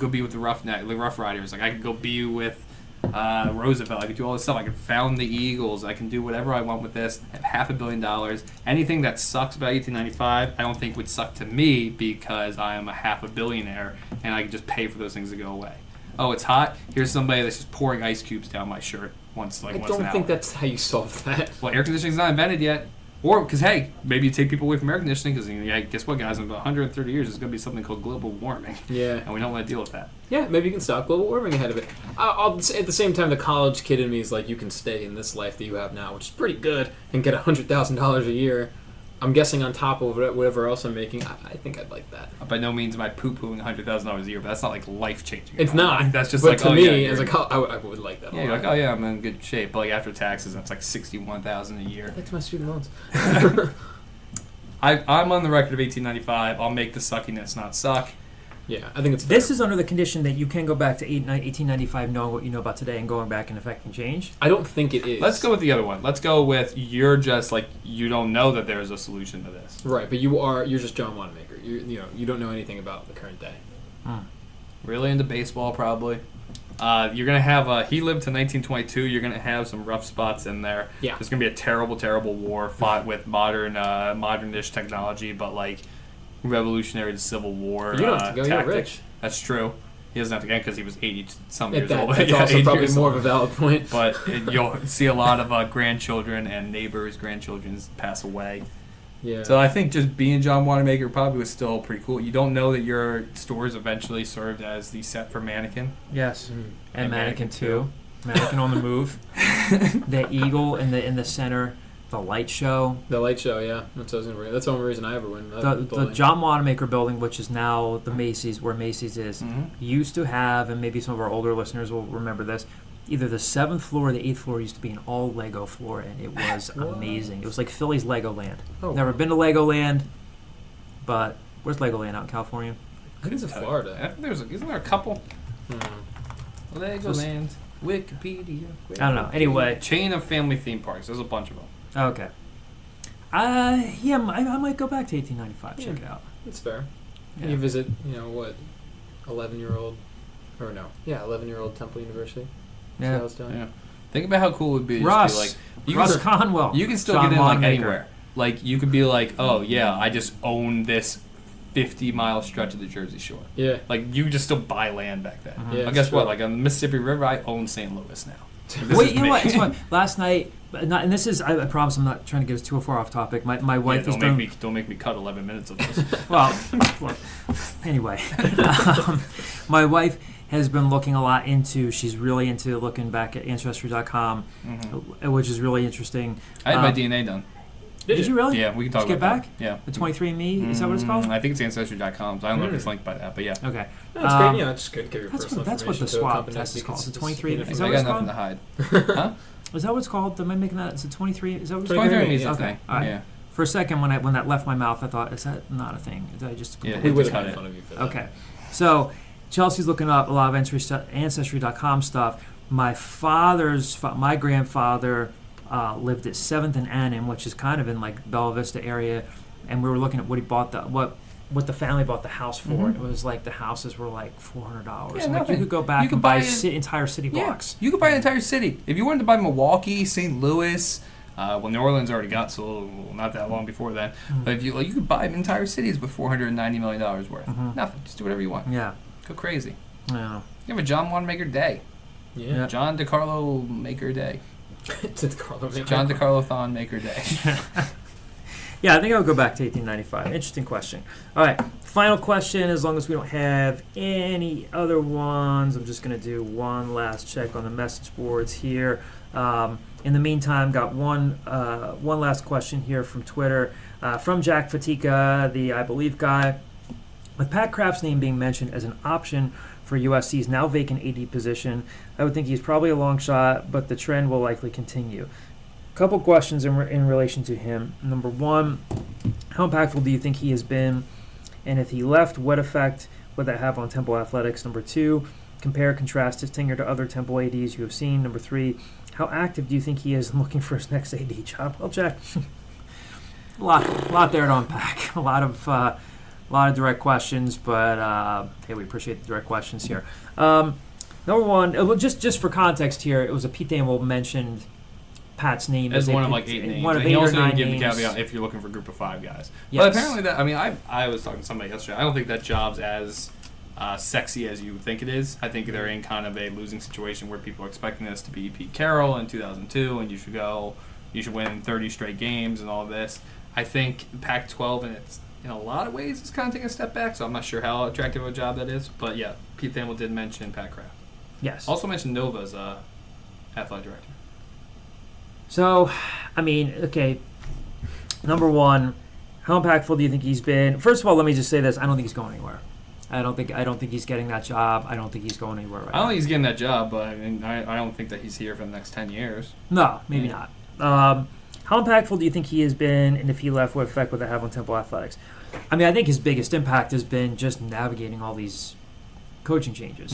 be with the Rough Riders. Like I could go be with Roosevelt. I could do all this stuff. I could found the Eagles. I can do whatever I want with this. I have $500 million. Anything that sucks about 1895, I don't think would suck to me because I am a half a billionaire and I can just pay for those things to go away. Oh, it's hot. Here's somebody that's just pouring ice cubes down my shirt once an hour. I don't think that's how you solve that. Well, air conditioning's not invented yet. Or, because, hey, maybe you take people away from air conditioning because, guess what, guys? In about 130 years, there's going to be something called global warming. Yeah. And we don't want to deal with that. Yeah, maybe you can stop global warming ahead of it. I'll say at the same time, the college kid in me is like, you can stay in this life that you have now, which is pretty good, and get $100,000 a year. I'm guessing on top of whatever else I'm making. I think I'd like that. By no means am I poo-pooing $100,000 a year, but that's not like life-changing. It's not. That's just but like, to oh, me, yeah, as a college, I would like that. Yeah, you're like, oh yeah, I'm in good shape. But like after taxes, that's like $61,000 a year. That's my student loans. I'm on the record of 1895. I'll make the suckiness not suck. Yeah, I think it's fair. This is under the condition that you can go back to 1895 knowing what you know about today and going back and affecting change. I don't think it is. Let's go with the other one. Let's go with you're just like you don't know that there's a solution to this. Right, but you're just John Wanamaker. You don't know anything about the current day. Really into baseball, probably. You're gonna have he lived to 1922. You're gonna have some rough spots in there. Yeah. There's gonna be a terrible, terrible war fought with modernish technology, but like revolutionary to Civil War. You don't have to go. Tactic. You're rich. That's true. He doesn't have to go because he was 80-some years That's old. also probably more of a valid point. But you'll see a lot of grandchildren and neighbors' grandchildren pass away. Yeah. So I think just being John Wanamaker probably was still pretty cool. You don't know that your stores eventually served as the set for Mannequin. Yes, and Mannequin 2. Mannequin on the Move. The eagle in the center. The light show. The light show, yeah. That's the only reason I ever went. The John Wanamaker building, which is now the Macy's, where Macy's is, used to have, and maybe some of our older listeners will remember this, either the 7th floor or the 8th floor used to be an all Lego floor, and it was amazing. It was like Philly's Legoland. Oh, Never been to Legoland, but where's Legoland out in California? I think it's in Florida. I think isn't there a couple? Legoland, Wikipedia. I don't know. Anyway, chain of family theme parks. There's a bunch of them. Okay. I might go back to 1895. Check it out. It's fair. Yeah. You visit, 11-year-old Or no. Yeah, 11-year-old Temple University. Yeah. See how it's done? Yeah. Think about how cool it would be. Russ. Just be like, Russ Conwell. You can still John get in like Longmaker. anywhere. Like you could be like, oh yeah, I just own this 50-mile stretch of the Jersey Shore. Yeah. Like you could just still buy land back then. Mm-hmm. Yeah, But guess true. what? Like on the Mississippi River, I own St. Louis now. Like, this Wait, is you know me. what? It's fun. Last night, and this is, I promise I'm not trying to get us too far off topic. My wife Yeah, has been. don't make me cut 11 minutes of this. Well, look, anyway, my wife has been looking a lot into. She's really into looking back at Ancestry.com, which is really interesting. I had my DNA done. Did you really? Yeah, we can talk Did you about get back? that. Yeah. The 23andMe, is that what it's called? I think it's Ancestry.com, so I don't know if it's linked by that, but yeah. Okay. That's great. Yeah, it's good to give your That's personal what the information to a swab company test is because called. It's a it's 23. uniform. Is that I what got it's nothing called? to hide. Huh? Is that what it's called? Am I making that? Is it 23? Is that what it's 23 called? is a Okay. thing. All right. Yeah. For a second, when that left my mouth, I thought, is that not a thing? Did I just Yeah, completely We would just have cut made it. fun of you for that. Okay. So Chelsea's looking up a lot of Ancestry.com stuff. My grandfather lived at 7th and Annan, which is kind of in like Bella Vista area, and we were looking at what he bought what the family bought the house for. It was like the houses were like $400. Yeah, And, like you nothing. could go back You could and buy buy entire city blocks. You could buy an entire city. If you wanted to buy Milwaukee, St. Louis, well, New Orleans already got sold not that long before that. But if you could buy entire cities with $490 million worth. Nothing. Just do whatever you want. Yeah. Go crazy. Yeah. You have a John Wanamaker Day. Yeah. John DeCarlo Maker Day. It's Carlo Maker. John DeCarlo Thon Maker Day. Yeah, I think I would go back to 1895. Interesting question. All right, final question. As long as we don't have any other ones, I'm just going to do one last check on the message boards here. In the meantime, got one last question here from Twitter from Jack Fatika, the I Believe guy. With Pat Kraft's name being mentioned as an option for USC's now vacant AD position, I would think he's probably a long shot, but the trend will likely continue. Couple questions in relation to him. Number one, how impactful do you think he has been? And if he left, what effect would that have on Temple athletics? Number two, compare and contrast his tenure to other Temple ADs you have seen. Number three, how active do you think he is in looking for his next AD job? Well, Jack, a lot there to unpack. A lot of direct questions, but hey, we appreciate the direct questions here. Number one, well, just for context here, it was a Pete Thamel mentioned Pat's name As one of like 8 names. One of And 8 he or also 9 didn't give the names. caveat if you're looking for a group of 5 guys. Yes. But apparently I was talking to somebody yesterday. I don't think that job's as sexy as you would think it is. I think they're in kind of a losing situation where people are expecting this to be Pete Carroll in 2002 and you should win 30 straight games and all of this. I think Pac-12 in a lot of ways is kind of taking a step back, so I'm not sure how attractive a job that is. But yeah, Pete Thamel did mention Pat Kraft. Yes. Also mentioned Nova's athletic director. So, I mean, okay. Number one, how impactful do you think he's been? First of all, let me just say this: I don't think he's going anywhere. I don't think he's getting that job. I don't think he's going anywhere right I don't now. think he's getting that job, but I mean, I don't think that he's here for the next 10 years. No, maybe not. How impactful do you think he has been, and if he left, what effect would that have on Temple athletics? I mean, I think his biggest impact has been just navigating all these coaching changes.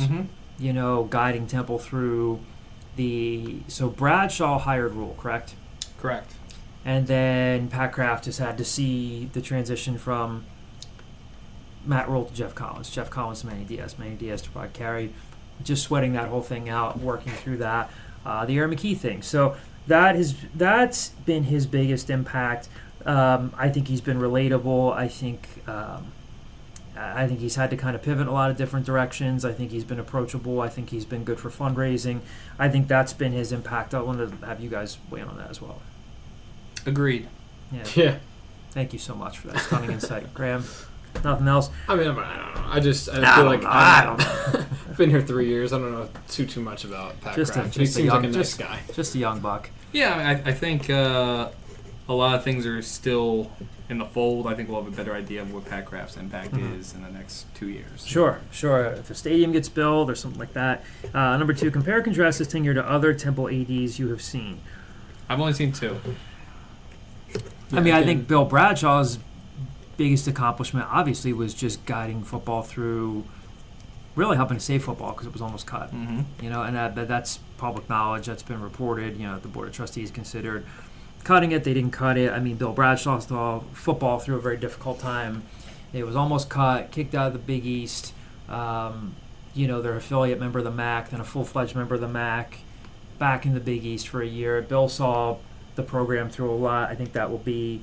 You know, guiding Temple through so Bradshaw hired Rule, correct? Correct. And then Pat Kraft has had to see the transition from Matt Rule to Jeff Collins to Manny Diaz to Rod Carey, just sweating that whole thing out, working through that. The Aaron McKee thing. So that's been his biggest impact. I think he's been relatable. I think he's had to kind of pivot in a lot of different directions. I think he's been approachable. I think he's been good for fundraising. I think that's been his impact. I wanted to have you guys weigh in on that as well. Agreed. Yeah. Thank you so much for that stunning insight, Graham. Nothing else. I mean, I don't know. I feel like I've been here 3 years. I don't know too much about Pat Kraft. He seems like a nice guy. Just a young buck. Yeah, I mean, I think a lot of things are still in the fold. I think we'll have a better idea of what Pat Kraft's impact is in the next 2 years. Sure. If a stadium gets built or something like that. Number two, compare and contrast his tenure to other Temple ADs you have seen. I've only seen 2. I mean, I think Bill Bradshaw's biggest accomplishment, obviously, was just guiding football through, really helping to save football because it was almost cut. You know, and that's public knowledge. That's been reported. You know, the Board of Trustees considered cutting it. They didn't cut it. I mean, Bill Bradshaw saw football through a very difficult time. It was almost cut, kicked out of the Big East. their affiliate member of the MAC, then a full-fledged member of the MAC, back in the Big East for a year. Bill saw the program through a lot. I think that will be,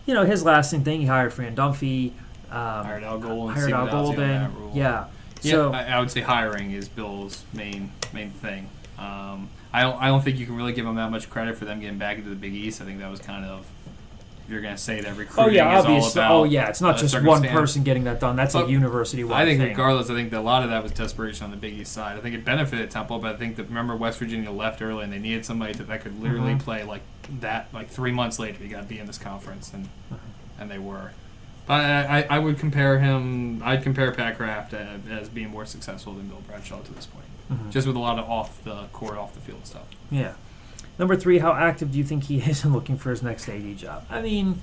his lasting thing. He hired Fran Dunphy. Hired Al Golden. Hired Al Golden. Yeah. So I would say hiring is Bill's main thing. I don't think you can really give him that much credit for them getting back into the Big East. I think that was kind of, if you're going to say that recruiting is all about. It's not just one person getting that done. That's a university-wide I think thing. regardless, I think that a lot of that was desperation on the Big East side. I think it benefited Temple, but I think that, remember, West Virginia left early and they needed somebody that could literally play like that. Like 3 months later, you got to be in this conference, and they were. But I would compare him. I'd compare Pat Kraft as being more successful than Bill Bradshaw to this point, just with a lot of off the court, off the field stuff. Yeah. Number 3, how active do you think he is in looking for his next AD job? I mean,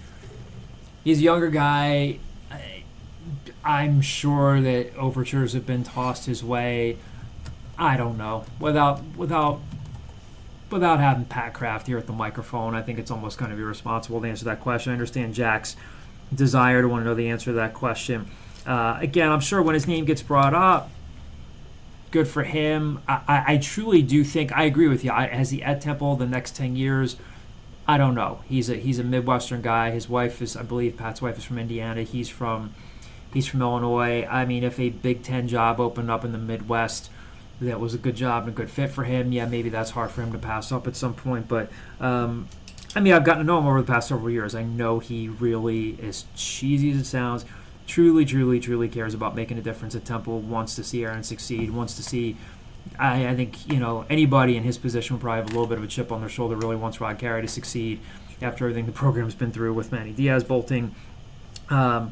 he's a younger guy. I'm sure that overtures have been tossed his way. I don't know. Without having Pat Kraft here at the microphone, I think it's almost kind of irresponsible to answer that question. I understand Jack's desire to want to know the answer to that question. Again, I'm sure when his name gets brought up, good for him. I truly do think, I agree with you. Has he at Temple the next 10 years? I don't know. He's a Midwestern guy. His wife is, I believe, Pat's wife is from Indiana. He's from Illinois. I mean, if a Big Ten job opened up in the Midwest that was a good job and a good fit for him, yeah, maybe that's hard for him to pass up at some point. But, I've gotten to know him over the past several years. I know he really, as cheesy as it sounds, truly, truly, truly cares about making a difference at Temple, wants to see Aaron succeed, wants to see, I think, anybody in his position would probably have a little bit of a chip on their shoulder, really wants Rod Carey to succeed after everything the program's been through with Manny Diaz bolting. I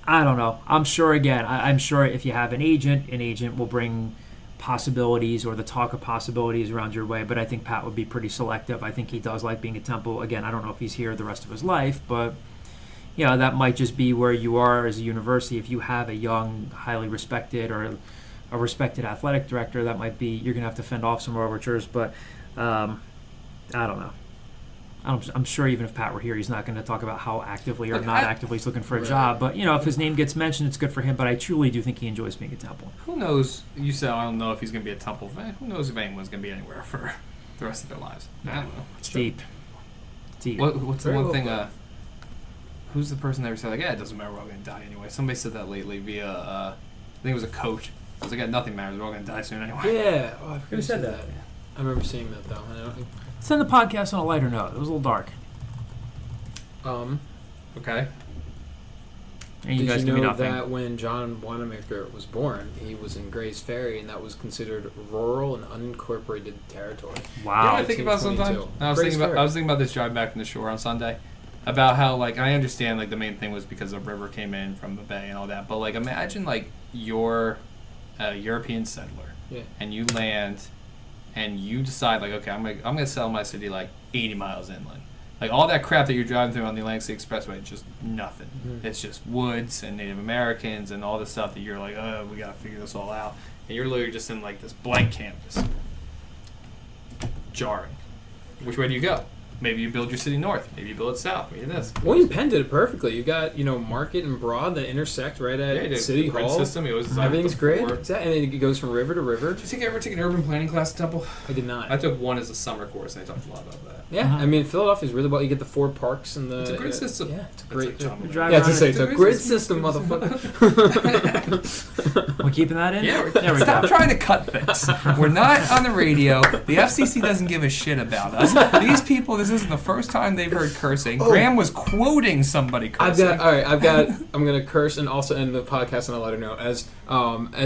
don't know. I'm sure if you have an agent will bring possibilities or the talk of possibilities around your way, but I think Pat would be pretty selective. I think he does like being at Temple. Again, I don't know if he's here the rest of his life, but that might just be where you are as a university. If you have a young, highly respected or a respected athletic director, that might be, you're going to have to fend off some overtures, but I don't know. I'm sure even if Pat were here, he's not going to talk about how actively or not actively he's looking for a job. But, if his name gets mentioned, it's good for him. But I truly do think he enjoys being at Temple. Who knows? You said, I don't know if he's going to be a Temple fan. Who knows if anyone's going to be anywhere for the rest of their lives? I don't know. It's deep. What's the one thing? Who's the person that ever said, it doesn't matter, we're all going to die anyway? Somebody said that lately via, I think it was a coach. It was like, nothing matters, we're all going to die soon anyway. Yeah. I Who said that? I remember seeing that, though. Let's end the podcast on a lighter note. It was a little dark. Okay. And Did you know that when John Wanamaker was born, he was in Grays Ferry, and that was considered rural and unincorporated territory? Wow. You know what I think about sometimes? I was thinking about this drive back from the shore on Sunday, about how, I understand, the main thing was because the river came in from the bay and all that, but, imagine, you're a European settler, and you land, and you decide, okay, I'm gonna sell my city, 80 miles inland. All that crap that you're driving through on the Atlantic City Expressway, just nothing. Mm-hmm. It's just woods and Native Americans and all this stuff that you're we gotta figure this all out. And you're literally just in this blank canvas. Jarring. Which way do you go? Maybe you build your city north. Maybe you build it south. Maybe this. William Penn did it perfectly. You got, Market and Broad that intersect right at City Hall. System. It was everything's great. Exactly. And it goes from river to river. Did you think I ever take an urban planning class at Temple? I did not. I took one as a summer course, and I talked a lot about that. Yeah, Philadelphia's really well. You get the 4 parks and the. It's a grid system. Yeah, it's a great. It's a grid system, motherfucker. We're keeping that in. Yeah, stop trying to cut things. We're not on the radio. The FCC doesn't give a shit about us. These people. This isn't the first time they've heard cursing. Graham was quoting somebody cursing. I'm gonna curse and also end the podcast on a lighter note. As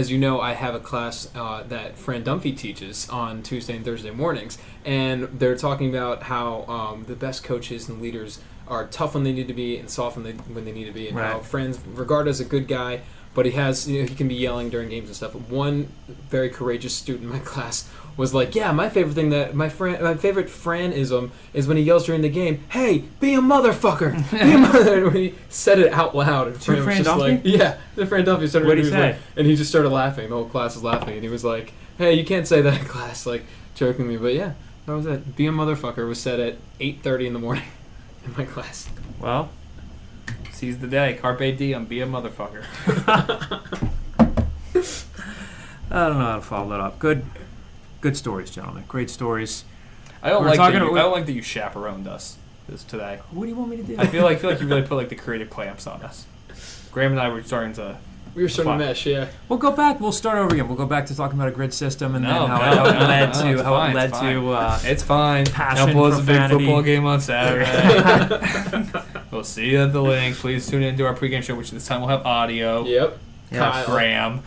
you know, I have a class that Fran Dunphy teaches on Tuesday and Thursday mornings, and they're talking about how the best coaches and leaders are tough when they need to be and soft when they need to be, and how Fran's regarded as a good guy, but he has he can be yelling during games and stuff. One very courageous student in my class was like, my favorite Franism is when he yells during the game, "Hey, be a motherfucker!" Be a mother. And when he said it out loud, and Fran was just like, the Fran Dunphy said it. What did he say? And he just started laughing. The whole class was laughing, and he was like, "Hey, you can't say that in class," jokingly, but yeah, that was it. Be a motherfucker was said at 8:30 in the morning in my class. Well, seize the day. Carpe diem. Be a motherfucker. I don't know how to follow that up. Good stories, gentlemen. Great stories. I don't We're like talking that about- I don't like that you chaperoned us this today. What do you want me to do? I feel like you really put like the creative clamps on us. Graham and I were starting to. We were starting to mesh, yeah. We'll go back. We'll start over again. We'll go back to talking about a grid system and then No, how it led no, to it's how fine, it led it's to. It's fine. Passion, Temple is a big profanity. football game on Saturday. We'll see you at the link. Please tune into our pregame show, which this time will have audio. Yep. Yes. Kyle. Graham.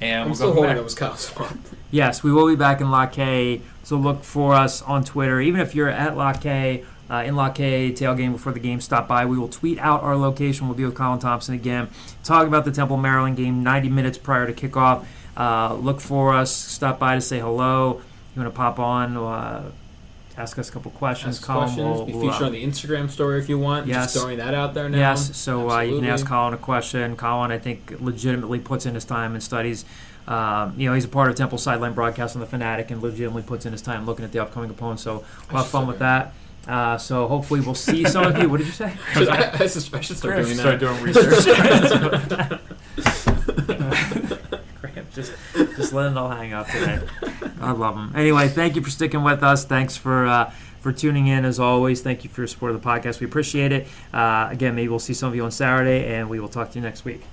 And I'm we'll still go from holding there. up as Kyle's spot. Yes, we will be back in Lock K. So look for us on Twitter. Even if you're at Lock K, in Lock K, tailgame before the game, stop by. We will tweet out our location. We'll be with Colin Thompson again. Talk about the Temple, Maryland game 90 minutes prior to kickoff. Look for us. Stop by to say hello. You want to pop on, ask us a couple questions. Colin will be featured on the Instagram story if you want. Yes. Just throwing that out there now. Yes, so you can ask Absolutely. Colin a question. Colin, I think, legitimately puts in his time and studies. He's a part of Temple Sideline Broadcast on the Fanatic and legitimately puts in his time looking at the upcoming opponents. So we'll have fun with that. So hopefully we'll see some of you. What did you say? I should start doing that. Start doing research. Graham, just let it all hang out today. I love them. Anyway, thank you for sticking with us. Thanks for tuning in as always. Thank you for your support of the podcast. We appreciate it. Again, maybe we'll see some of you on Saturday, and we will talk to you next week.